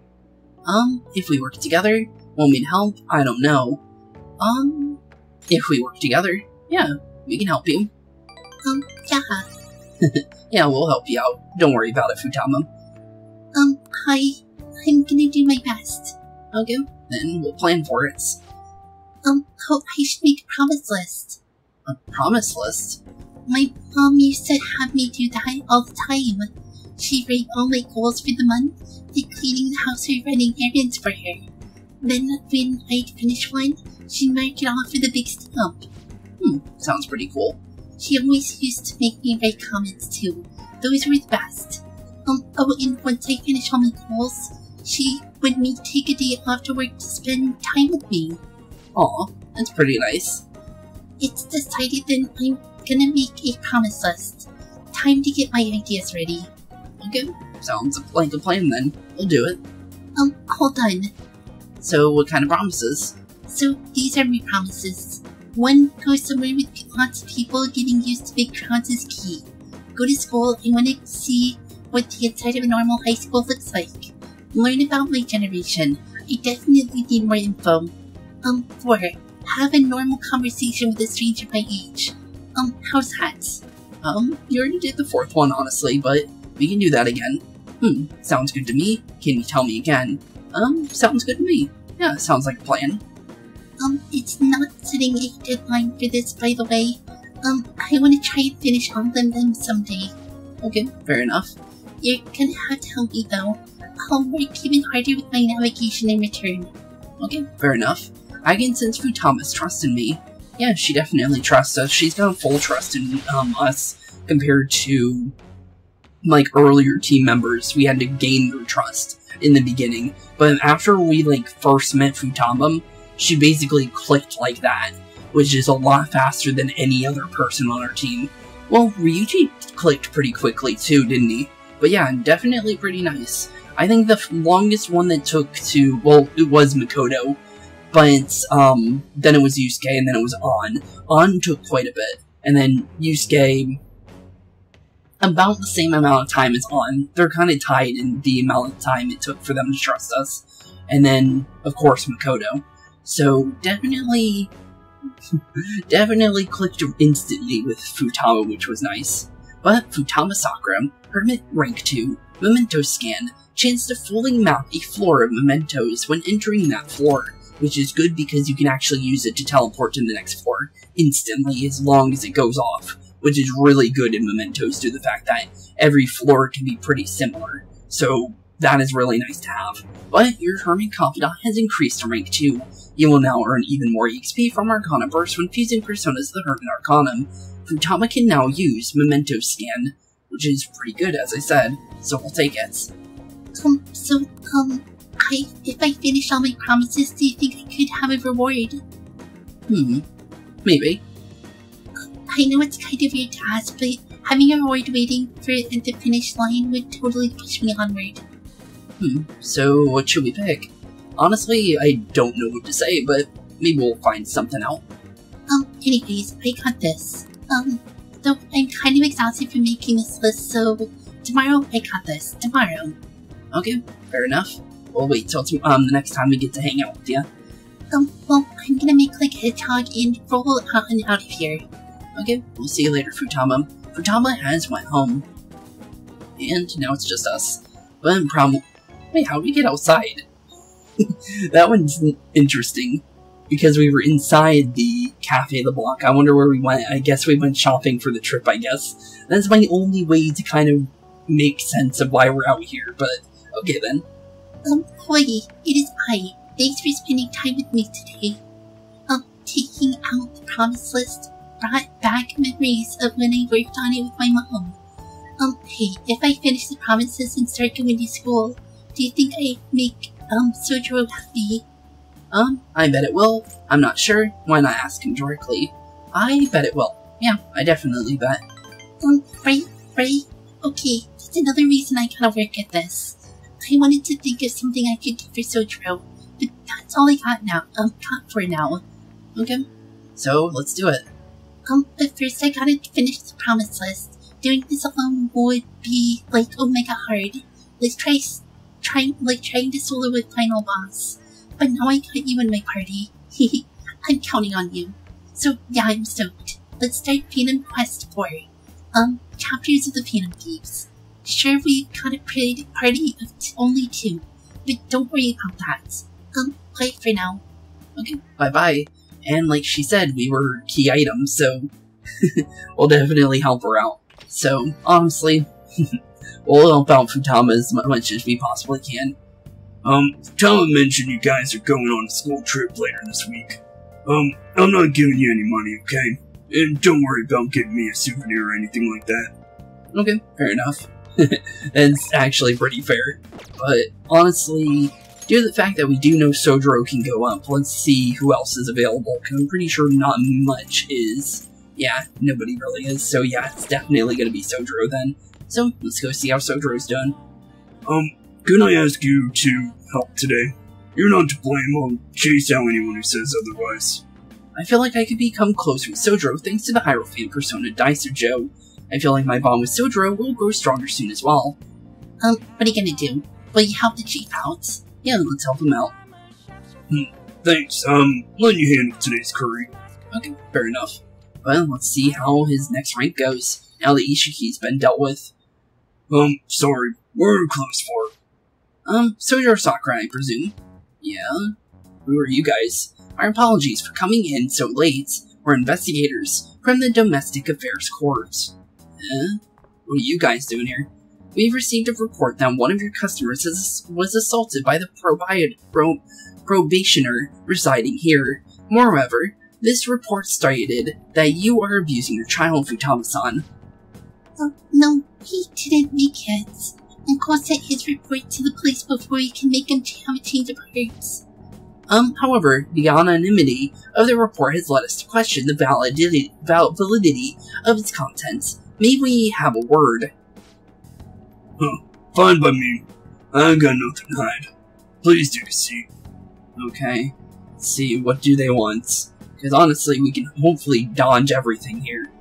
If we work together, want me to help? I don't know. If we work together, yeah, we can help you. Yeah. Yeah, we'll help you out. Don't worry about it, Futaba. I'm gonna do my best. Okay, then we'll plan for it. I should make a promise list. A promise list? My mom used to have me do that all the time. She'd write all my goals for the month, like cleaning the house or running errands for her. Then, when I'd finish one, she'd mark it off with a big stamp. Sounds pretty cool. She always used to make me write comments too. Those were the best. And once I finished all my goals, she would take a day after work to spend time with me. Aw, that's pretty nice. It's decided then I'm gonna make a promise list. Time to get my ideas ready. Okay, sounds like a plan then. We'll do it. Hold on. So, what kind of promises? So, these are my promises. 1, go somewhere with lots of people. Getting used to big crowds is key. Go to school. I want to see what the inside of a normal high school looks like. Learn about my generation. I definitely need more info. 4. Have a normal conversation with a stranger my age. How's that? You already did the 4th one, honestly, but we can do that again. Sounds good to me. Can you tell me again? Sounds good to me. Yeah, sounds like a plan. It's not setting a deadline for this, by the way. I want to try and finish all of them someday. Okay, fair enough. You're gonna have to help me, though. I'll work even harder with my navigation in return. Okay, fair enough. I can sense Futama's trust in me. Yeah, she definitely trusts us. She's got full trust in us compared to, like, earlier team members. We had to gain their trust in the beginning. But after we, like, first met Futaba, she basically clicked like that, which is a lot faster than any other person on our team. Well, Ryuji clicked pretty quickly too, didn't he? But yeah, definitely pretty nice. I think the longest one that took to, well, it was Makoto, but then it was Yusuke, and then it was On. On took quite a bit, and then Yusuke, about the same amount of time as On. They're kind of tied in the amount of time it took for them to trust us. And then, of course, Makoto. So, definitely clicked instantly with Futaba, which was nice. But Futaba Sakura, Hermit Rank 2, Memento Scan, chance to fully map a floor of mementos when entering that floor, which is good because you can actually use it to teleport to the next floor instantly as long as it goes off, which is really good in mementos due to the fact that every floor can be pretty similar, so that is really nice to have. But your Hermit Confidant has increased to rank 2. You will now earn even more XP from Arcana Burst when fusing personas of the Hermit Arcanum. Futaba can now use Memento Scan, which is pretty good as I said, so we'll take it. If I finish all my promises, do you think I could have a reward? Maybe. I know it's kind of weird to ask, but having a reward waiting for it at the finish line would totally push me onward. So what should we pick? Honestly, I don't know what to say, but maybe we'll find something out. Anyways, I got this. Though I'm kind of exhausted from making this list, so tomorrow I got this. Tomorrow. Okay, fair enough. We'll wait till the next time we get to hang out with you. Well, I'm gonna make like a hedgehog and roll out of here. Okay, we'll see you later, Futaba. Futaba has went home. And now it's just us. But wait, how'd we get outside? That one's interesting. Because we were inside the Cafe the Block. I wonder where we went. I guess we went shopping for the trip, I guess. That's my only way to kind of make sense of why we're out here, but okay then. Hoi, it is I. Thanks for spending time with me today. Taking out the promise list brought back memories of when I worked on it with my mom. Hey, if I finish the promises and start going to school, do you think I'd make, Sojiro happy? I bet it will. I'm not sure. Why not ask him directly? I bet it will. Yeah, I definitely bet. Right? Okay, that's another reason I gotta work at this. I wanted to think of something I could do for Sojiro, but that's all I got now, got for now. Okay, so let's do it. But first I gotta finish the promise list. Doing this alone would be, like, omega hard. Let's trying to solo with Final Boss. But now I got you in my party. I'm counting on you. So yeah, I'm stoked. Let's start Phantom Quest 4. Chapters of the Phantom Thieves. Sure, we've got a pretty party of only 2, but don't worry about that. Bye for now. Okay, bye-bye. And like she said, we were key items, so we'll definitely help her out. So, honestly, we'll help out Futaba as much as we possibly can. Futaba mentioned you guys are going on a school trip later this week. I'm not giving you any money, okay? And don't worry about getting me a souvenir or anything like that. Okay, fair enough. That's actually pretty fair. But honestly, due to the fact that we do know Sojiro can go up, let's see who else is available, because I'm pretty sure not much is. Yeah, nobody really is, so yeah, it's definitely gonna be Sojiro then. So, let's go see how Sojiro's done. Can I ask you to help today? You're not to blame, I'll chase out anyone who says otherwise. I feel like I could become close with Sojiro thanks to the Hierophant persona Dicer Joe. I feel like my bond with Sojiro will grow stronger soon as well. What are you gonna do? will you help the chief out? Yeah, let's help him out. Thanks, letting you handle today's curry. Okay, fair enough. Well, let's see how his next rank goes, now that Ishiki's been dealt with. Sorry, we're close for. Sojiro Sakura, I presume? Yeah? Who are you guys? Our apologies for coming in so late. We're investigators from the Domestic Affairs Court. What are you guys doing here? We've received a report that one of your customers was assaulted by the probationer residing here. Moreover, this report stated that you are abusing your child, Futaba-san. No, he didn't make it. And go sent his report to the police before he can make him have a change of heart. However, the anonymity of the report has led us to question the validity of its contents. May we have a word? Fine by me. I ain't got nothing to hide. Please do see. Okay. Let's see, what do they want? Because honestly, we can hopefully dodge everything here.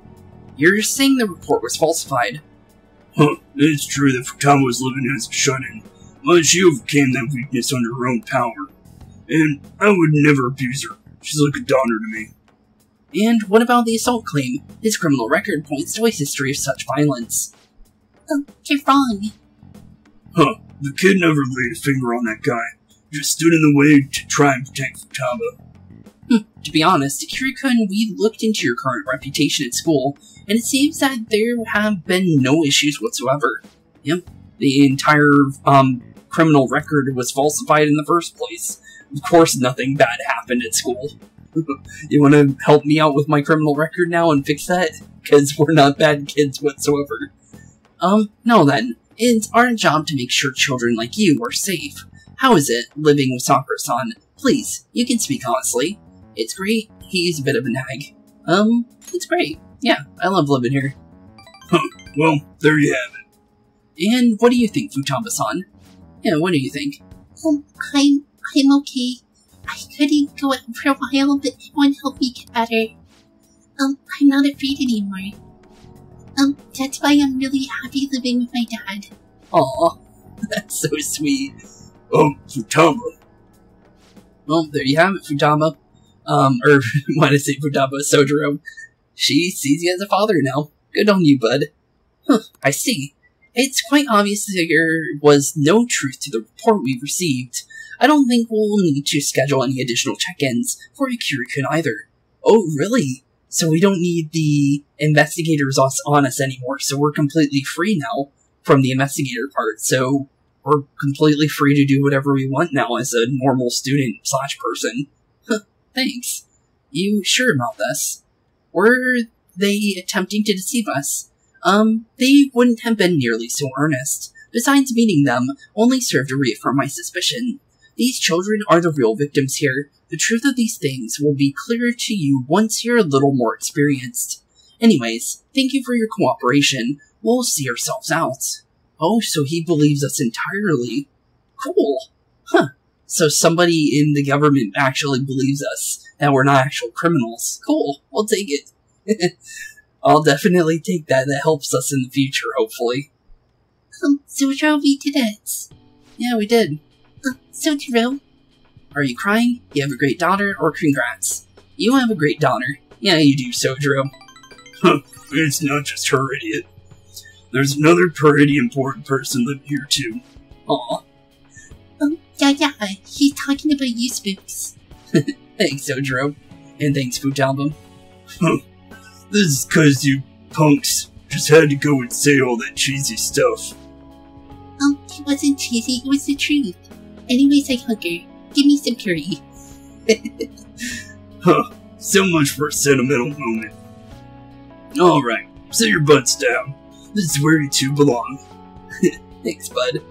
You're saying the report was falsified? It's true that Futaba was living as a shut-in, but she overcame that weakness under her own power. And I would never abuse her. She's like a daughter to me. And what about the assault claim? His criminal record points to a history of such violence. You're wrong. The kid never laid a finger on that guy. Just stood in the way to try and protect Futaba. To be honest, Kiryu-kun, we looked into your current reputation at school, and it seems that there have been no issues whatsoever. Yep, the entire, criminal record was falsified in the first place. Of course nothing bad happened at school. You want to help me out with my criminal record now and fix that? Because we're not bad kids whatsoever. No then. It's our job to make sure children like you are safe. How is it, living with Sakura-san? Please, you can speak honestly. It's great. He's a bit of a nag. It's great. Yeah, I love living here. Well, there you have it. And what do you think, Futaba-san? Yeah, what do you think? I'm okay. I couldn't go out for a while, but everyone helped me get better. I'm not afraid anymore. That's why I'm really happy living with my dad. Aw, that's so sweet. Futaba. Well, there you have it, Futaba. Or, when I say Futaba, Sojiro. She sees you as a father now. Good on you, bud. I see. It's quite obvious that there was no truth to the report we received. I don't think we'll need to schedule any additional check-ins for Kiryu-kun either. Oh, really? So we don't need the investigators on us anymore, so we're completely free now from the investigator part, so we're completely free to do whatever we want now as a normal student/person. Thanks. You sure about this? Were they attempting to deceive us? They wouldn't have been nearly so earnest. Besides, meeting them only served to reaffirm my suspicion. These children are the real victims here. The truth of these things will be clearer to you once you're a little more experienced. Anyways, thank you for your cooperation. We'll see ourselves out. Oh, so he believes us entirely. Cool. So somebody in the government actually believes us, that we're not actual criminals. Cool, we'll take it. I'll definitely take that. That helps us in the future, hopefully. Sojiro, we did it. Yeah, we did. Sojiro. Are you crying? You have a great daughter, or congrats? You have a great daughter. Yeah, you do, Sojiro. It's not just her, idiot. There's another pretty important person living here, too. Aw. Yeah, he's talking about you, Spooks. Thanks, Sojiro. And thanks, Futaba. This is 'cause you punks just had to go and say all that cheesy stuff. It wasn't cheesy, it was the truth. Anyways, I hunger. Give me some curry. So much for a sentimental moment. Alright, sit your butts down. This is where you two belong. Thanks, bud.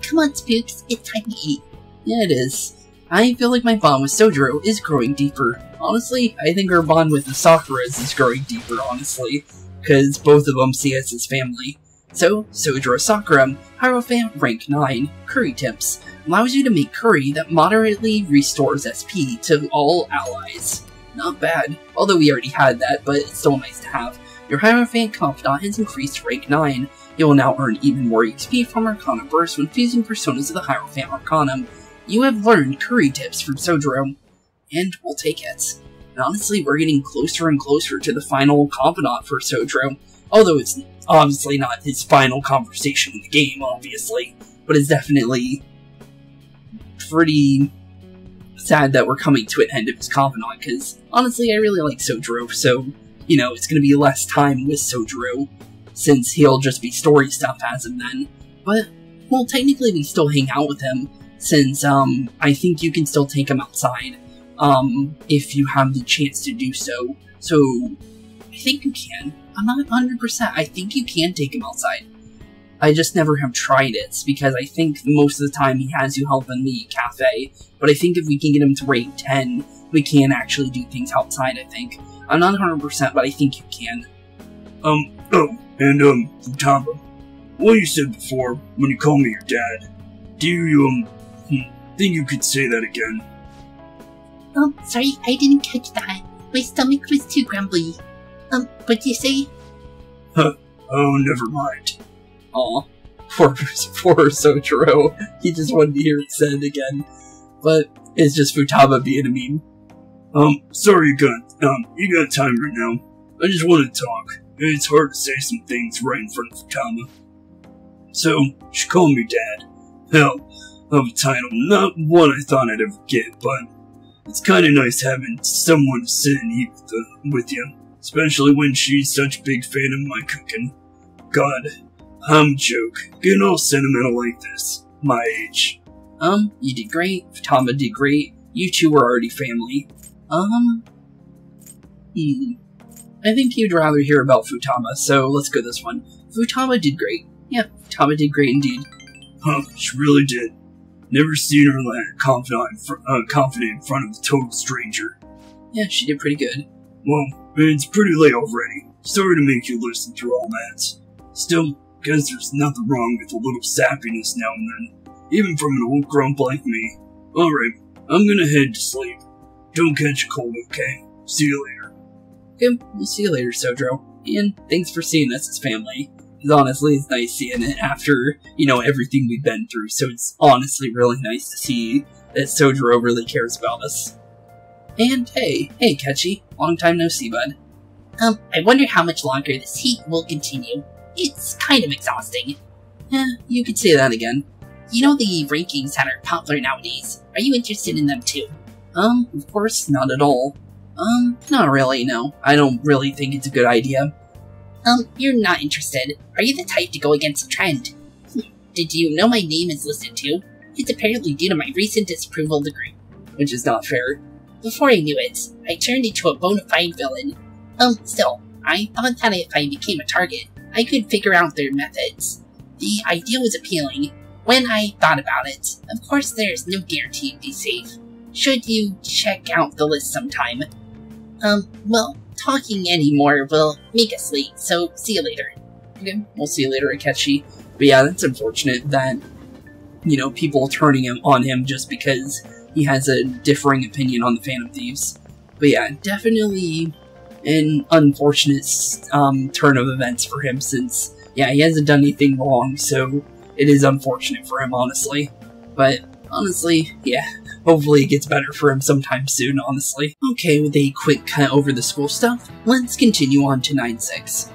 Come on, Spooks, it's time to eat. Yeah, it is. I feel like my bond with Sojiro is growing deeper. Honestly, I think our bond with the Sakuras is growing deeper, honestly. Because both of them see us as family. So, Sojiro Sakura, Hierophant rank 9, Curry Tips. Allows you to make curry that moderately restores SP to all allies. Not bad, although we already had that, but it's still nice to have. Your Hierophant Confidant has increased to rank 9. You will now earn even more XP from Arcana Burst when fusing personas of the Hierophant Arcanum. You have learned curry tips from Sojiro, and we'll take it. And honestly, we're getting closer and closer to the final confidant for Sojiro, although it's obviously not his final conversation in the game, obviously, but it's definitely pretty sad that we're coming to an end of his confidant, because honestly, I really like Sojiro, so, you know, it's going to be less time with Sojiro, since he'll just be story stuff as of then. But, well, technically we still hang out with him, since, I think you can still take him outside, if you have the chance to do so. So, I think you can. I'm not 100%. I think you can take him outside. I just never have tried it, because I think most of the time he has you help in the cafe, but I think if we can get him to rate 10, we can actually do things outside, I think. I'm not 100%, but I think you can. Futaba, what you said before, when you called me your dad, do you, think you could say that again? Oh, sorry, I didn't catch that. My stomach was too grumbly. What'd you say? Huh, oh, never mind. Aw, poor Sojiro. He just wanted to hear it said again. But it's just Futaba being a meme. Sorry you got time right now. I just want to talk. It's hard to say some things right in front of Futaba. So, she called me Dad. Hell, of a title, not one I thought I'd ever get, but it's kinda nice having someone to sit and eat with you. Especially when she's such a big fan of my cooking. God, I'm a joke. Getting all sentimental like this. My age. You did great. Futaba did great. You two were already family. I think you'd rather hear about Futaba, so let's go this one. Futaba did great. Yeah, Futaba did great indeed. Huh, she really did. Never seen her like confident in front of a total stranger. Yeah, she did pretty good. Well, it's pretty late already. Sorry to make you listen through all that. Still, guess there's nothing wrong with a little sappiness now and then, even from an old grump like me. Alright, I'm gonna head to sleep. Don't catch a cold, okay? See you later. Okay, we'll see you later, Sojiro. And thanks for seeing us as family. Because honestly, it's nice seeing it after, you know, everything we've been through, so it's honestly really nice to see that Sojiro really cares about us. And hey Ketchy, long time no see, bud. I wonder how much longer this heat will continue. It's kind of exhausting. You could say that again. You know the rankings that are popular nowadays. Are you interested in them too? Of course, not at all. Not really, no. I don't really think it's a good idea. You're not interested. Are you the type to go against the trend? Did you know my name is listed too? It's apparently due to my recent disapproval of the group. Which is not fair. Before I knew it, I turned into a bona fide villain. Still, I thought that if I became a target, I could figure out their methods. The idea was appealing. When I thought about it, of course there's no guarantee to be safe. Should you check out the list sometime? Well, talking anymore will make us late, so see you later. Okay, we'll see you later, Akechi. But yeah, that's unfortunate that, you know, people turning on him just because he has a differing opinion on the Phantom Thieves. But yeah, definitely an unfortunate turn of events for him since, yeah, he hasn't done anything wrong, so it is unfortunate for him, honestly. But honestly, yeah, hopefully it gets better for him sometime soon, honestly. Okay, with a quick cut over the school stuff, let's continue on to 9-6.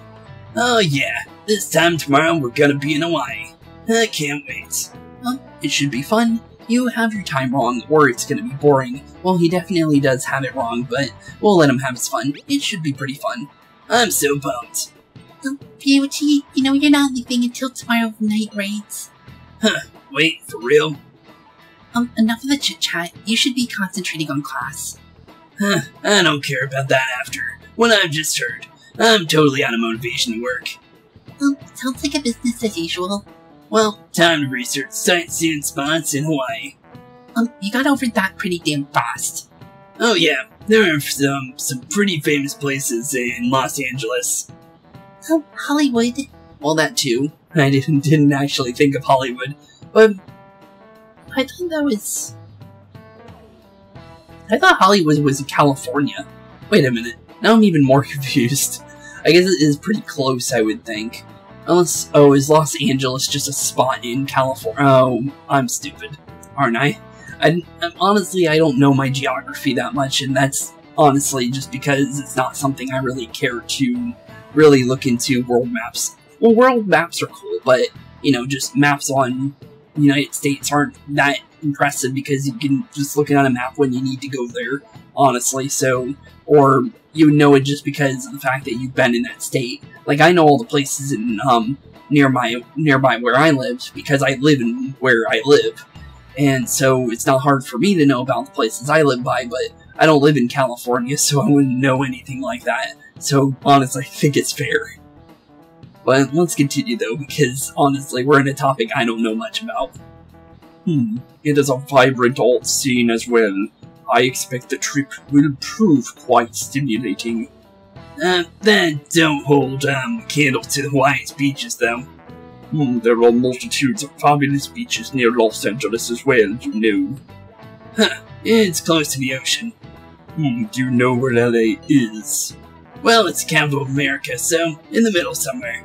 Oh yeah, this time tomorrow we're gonna be in Hawaii. I can't wait. It should be fun. You have your time wrong, or it's gonna be boring. Well, he definitely does have it wrong, but we'll let him have his fun. It should be pretty fun. I'm so pumped. Beauty, you know you're not leaving until tomorrow night, right? Huh, wait, for real? Enough of the chit-chat. You should be concentrating on class. Huh, I don't care about that after. What I've just heard. I'm totally out of motivation to work. Sounds like a business as usual. Well, time to research sightseeing spots in Hawaii. You got over that pretty damn fast. Oh yeah, there are some pretty famous places in Los Angeles. Oh, Hollywood. Well, that too. I didn't actually think of Hollywood, but I thought Hollywood was in California. Wait a minute, now I'm even more confused. I guess it is pretty close, I would think. Unless, oh, is Los Angeles just a spot in California? Oh, I'm stupid, aren't I? Honestly, I don't know my geography that much, and that's honestly just because it's not something I really care to really look into world maps. Well, world maps are cool, but, you know, just maps on the United States aren't that impressive because you can just look at a map when you need to go there, honestly, so, or you would know it just because of the fact that you've been in that state. Like, I know all the places in, nearby where I lived, because I live in where I live, and so it's not hard for me to know about the places I live by, but I don't live in California, so I wouldn't know anything like that, so honestly, I think it's fair. But let's continue though, because honestly, we're in a topic I don't know much about. It is a vibrant alt scene as well. I expect the trip will prove quite stimulating. That don't hold, candle to the Hawaii's beaches though. There are multitudes of fabulous beaches near Los Angeles as well, you know. Huh, it's close to the ocean. Do you know where LA is? Well, it's the capital of America, so in the middle somewhere.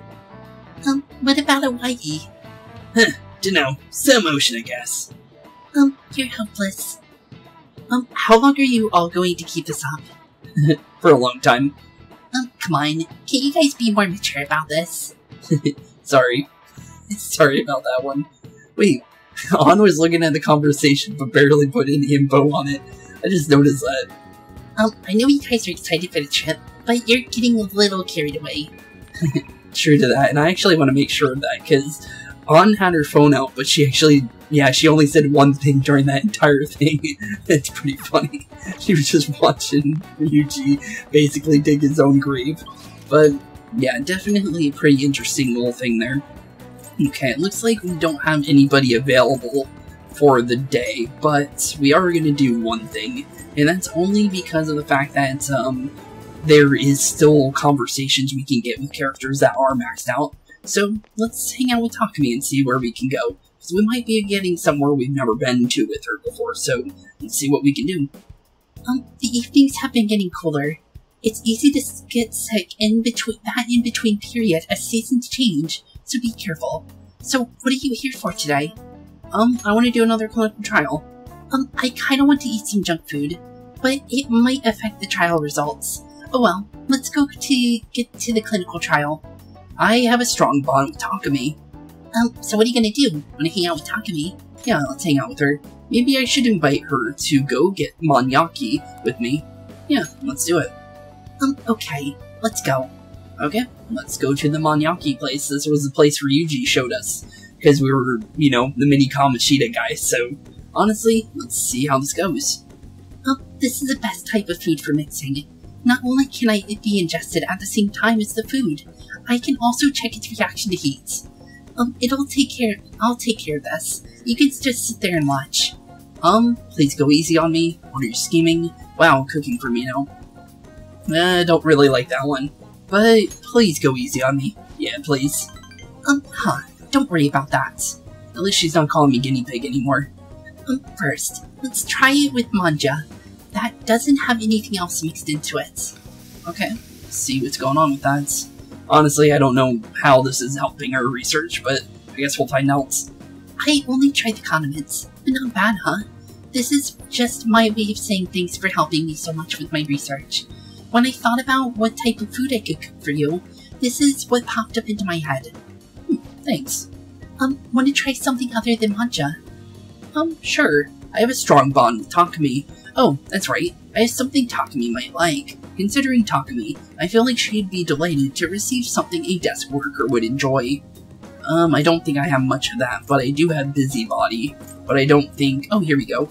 What about Hawaii? Dunno, some ocean, I guess. You're helpless. How long are you all going to keep this up? For a long time. Come on, can you guys be more mature about this? Sorry. Sorry about that one. Wait, An was looking at the conversation but barely put any info on it. I just noticed that. I know you guys are excited for the trip, but you're getting a little carried away. True to that, and I actually want to make sure of that, because An had her phone out, but she actually, yeah, she only said one thing during that entire thing. It's pretty funny. She was just watching Ryuji basically dig his own grave. But, yeah, definitely a pretty interesting little thing there. Okay, it looks like we don't have anybody available for the day, but we are going to do one thing, and that's only because of the fact that, there is still conversations we can get with characters that are maxed out. So let's hang out with Takumi and see where we can go, because we might be getting somewhere we've never been to with her before, so let's see what we can do. The evenings have been getting cooler. It's easy to get sick in between period as seasons change, so be careful. So what are you here for today? I want to do another clinical trial. I kinda want to eat some junk food, but it might affect the trial results. Oh well, let's go to get to the clinical trial. I have a strong bond with Takumi. So what are you gonna do? Wanna hang out with Takumi? Yeah, let's hang out with her. Maybe I should invite her to go get Monyaki with me. Yeah, let's do it. Okay, let's go. Okay, let's go to the Monyaki place. This was the place Ryuji showed us, because we were, you know, the mini Kamoshida guys, so honestly, let's see how this goes. This is the best type of food for mixing. Not only can it be ingested at the same time as the food, I can also check its reaction to heat. I'll take care of this. You can just sit there and watch. Please go easy on me. What are you scheming? Wow, cooking for me now. I don't really like that one. But please go easy on me. Yeah, please. Don't worry about that. At least she's not calling me guinea pig anymore. First, let's try it with manja. That doesn't have anything else mixed into it. Okay, let's see what's going on with that. Honestly, I don't know how this is helping our research, but I guess we'll find out. I only tried the condiments, but not bad, huh? This is just my way of saying thanks for helping me so much with my research. When I thought about what type of food I could cook for you, this is what popped up into my head. Thanks. Want to try something other than manja? Sure. I have a strong bond with Takumi. Oh, that's right. I have something Takumi might like. Considering Takumi, I feel like she'd be delighted to receive something a desk worker would enjoy. I don't think I have much of that, but I do have busybody. But I don't think... Oh, here we go.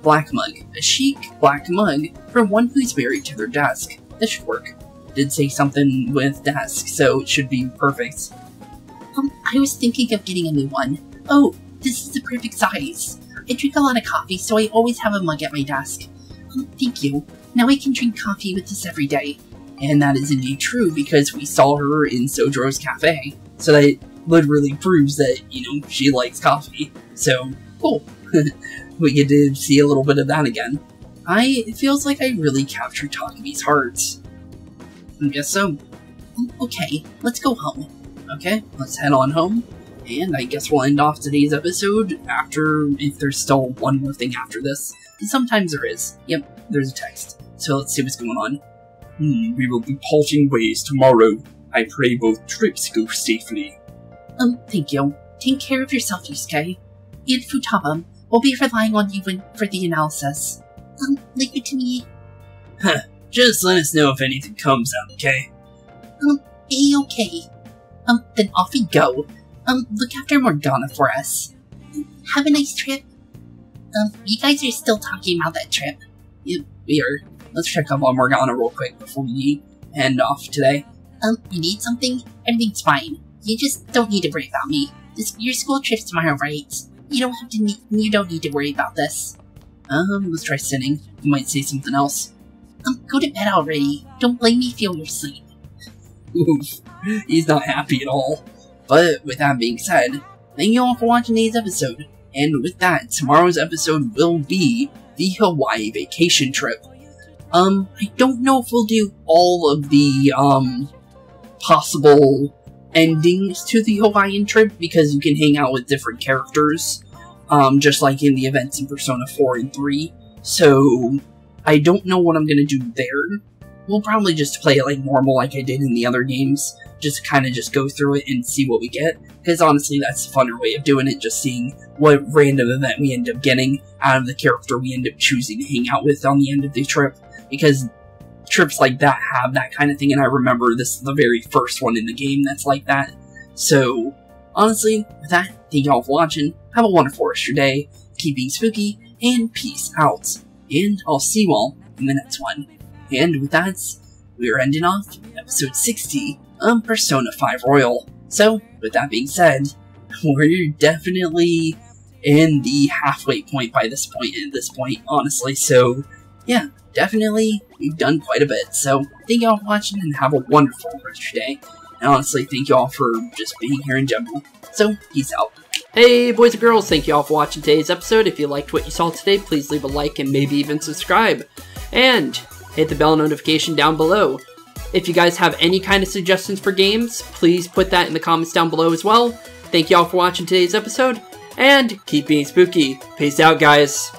Black mug. A chic black mug for one who's married to their desk. This should work. Did say something with desk, so it should be perfect. I was thinking of getting a new one. Oh, this is the perfect size. I drink a lot of coffee, so I always have a mug at my desk. Thank you. Now I can drink coffee with this every day. And that is indeed true, because we saw her in Sojour's Cafe. So that literally proves that, you know, she likes coffee. So, cool. We get to see a little bit of that again. It feels like I really captured Takumi's heart. I guess so. Okay, let's go home. Okay, let's head on home. And I guess we'll end off today's episode after, if there's still one more thing after this. And sometimes there is. Yep, there's a text. So let's see what's going on. We will be parting ways tomorrow. I pray both trips go safely. Thank you. Take care of yourself, Yusuke. And Futaba, we'll be relying on you for the analysis. Leave it to me. Huh, just let us know if anything comes out, okay? A-okay. Then off we go. Look after Morgana for us. Have a nice trip. You guys are still talking about that trip. Yep, we are. Let's check up on Morgana real quick before we end off today. You need something? Everything's fine. You just don't need to worry about me. Your school trip's tomorrow, right? You don't need to worry about this. Let's try sinning. You might say something else. Go to bed already. Don't let me feel your sleep. Oof, he's not happy at all. But with that being said, thank you all for watching today's episode. And with that, tomorrow's episode will be the Hawaii vacation trip. I don't know if we'll do all of the, possible endings to the Hawaiian trip, because you can hang out with different characters, just like in the events in Persona 4 and 3. So, I don't know what I'm gonna do there. We'll probably just play it like normal like I did in the other games, just kind of just go through it and see what we get, because honestly that's a funner way of doing it, just seeing what random event we end up getting out of the character we end up choosing to hang out with on the end of the trip, because trips like that have that kind of thing, and I remember this is the very first one in the game that's like that. So, honestly, with that, thank y'all for watching, have a wonderful rest of your day, keep being spooky, and peace out, and I'll see you all in the next one. And with that, we are ending off episode 60 of Persona 5 Royal. So, with that being said, we're definitely in the halfway point at this point, honestly. So, yeah, definitely, we've done quite a bit. So, thank y'all for watching and have a wonderful rest of your day. And honestly, thank y'all for just being here in general. So, peace out. Hey boys and girls, thank you all for watching today's episode. If you liked what you saw today, please leave a like and maybe even subscribe. And hit the bell notification down below. If you guys have any kind of suggestions for games, please put that in the comments down below as well. Thank you all for watching today's episode, and keep being spooky. Peace out, guys.